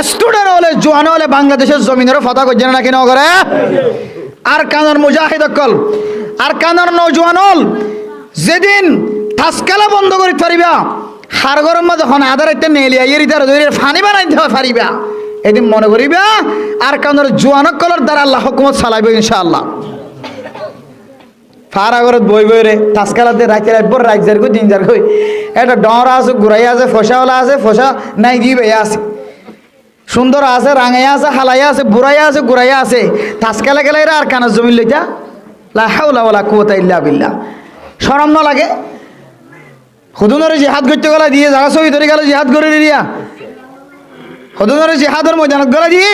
স্টুডেন্ট হলে জোয়ান হলে বাংলাদেশের জমিনের ফতা করছে না কিনা করে আর কানার মুজাহিদ কল আর কানার নৌজওয়ান হল যেদিন থাসকালা বন্ধ করে পারিবা হার গরম মা যখন আদার একটা নেলিয়া ইতার ফানি বানাইতে পারিবা এদিন মনে করিবা আর কানার জোয়ানক কলর দ্বারা আল্লাহ হুকুমত চালাইবে ইনশাআল্লাহ ফারাগরত বই রে তাসকালাতে রাখতে রাখবো রাইজার গো দিনজার গই এটা ডর আছে ঘুরাই আছে ফসাওয়ালা আছে ফসা নাই দিবে আছে সুন্দর আছে রাঙাইয়া আছে হালাইয়া আছে বুড়াইয়া আছে ঘুরাইয়া আছে তাসকালা গেলে আর কানার জমি লইতা লা হাওলা ওয়ালা কুওয়াতা ইল্লা বিল্লাহ শরম না লাগে হুদুনরে জিহাদ করতে গেলা দিয়ে জায়গা সহি ধরে গেল জিহাদ করে দিয়া হুদুনরে জিহাদের ময়দানত গেলা দিয়ে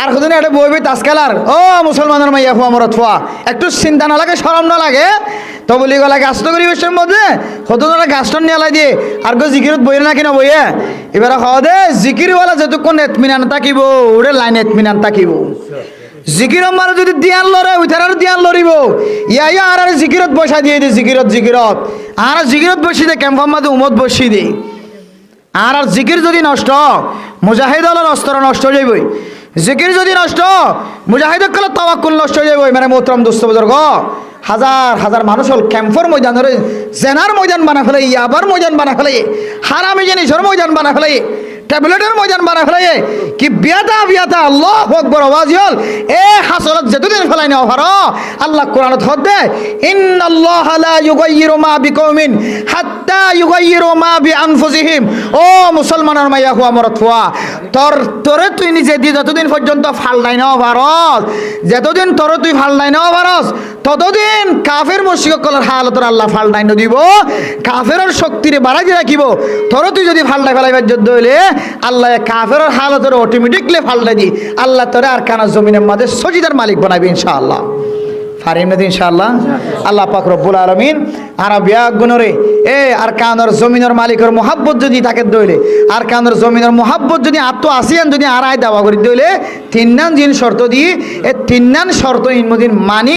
আর হুদুনে এটা বইবে তাসকালার ও মুসলমানের মাইয়া ফুয়া মরত ফুয়া একটু চিন্তা না লাগে শরম না লাগে তো বলি গলা গাছটা করি বেশের মধ্যে হুদুনরে গাছটা নিয়ে লাই দিয়ে আর গো জিকিরত বইরে না কিনা বইয়ে এবার খাওয়া দে জিকিরওয়ালা যেটুকুন এতমিনান তাকিব ওরে লাইন এতমিনান তাকিব জিকির মারে যদি দিয়ান লরে উঠার দিয়ান লরিব ইয়া আর জিকিরত বসা দিয়ে দে জিকিরত আর জিকিরত বসি দে ক্যাম্পার মাঝে উমত বসি দে আর জিকির যদি নষ্ট মুজাহিদ হলের অস্ত্র নষ্ট হয়ে যাবই জিকির যদি নষ্ট মুজাহিদ কলে তাওয়াক্কুল নষ্ট হয়ে যাবই মানে মোহতরম দোস্ত বুজুর্গ হাজার হাজার মানুষ হল ক্যাম্পর ময়দান ধরে জেনার ময়দান বানা ফেলে ইয়াবার ময়দান বানা ফেলে হারামি জিনিসের ময়দান বানা ফেলে ট্যাবলেটের ময়দান বানা ফেলে কি বিয়াতা আল্লাহু আকবার আওয়াজ হল এ হাসরত যেদিন ফেলাই না পারো আল্লাহ কোরআনত হদে ইন্নাল্লাহা লা ইউগাইয়িরু মা বিকওমিন হাত্তা ইউগাইয়িরু মা বিআনফুসিহিম ও মুসলমানের মাইয়া হুয়া মরত হুয়া তোরে তুই নিজে দি যতদিন পর্যন্ত ফালদাই না পারস যতদিন তোরে তুই ফালদাই না পারস ততদিন কাফের মুশরিক কলার হালতর আল্লাহ ফালদাই ন দিব কাফেরের শক্তিরে বাড়াই দিয়ে রাখিব তোরে তুই যদি ফালদাই ফেলাইবার যুদ্ধ হইলে আল্লাহ কাফেরের হালতর অটোমেটিকলি ফালদাই দি আল্লাহ তোরে আর কানা জমিনের মাঝে সজিদার মালিক বানাইবে ইনশাআল্লাহ ফারিম না ইনশাআল্লাহ আল্লাহ পাক রব্বুল আলামিন আর বিয়া গুণরে এ আর কানার জমিনের মালিকের মোহাব্বত যদি তাকে দইলে আর কানার জমিনের মোহাব্বত যদি আত্ম আসিয়ান যদি আড়াই দাওয়া করে দইলে তিন নান জিন শর্ত দিয়ে এ তিন নান শর্ত ইনমদিন মানি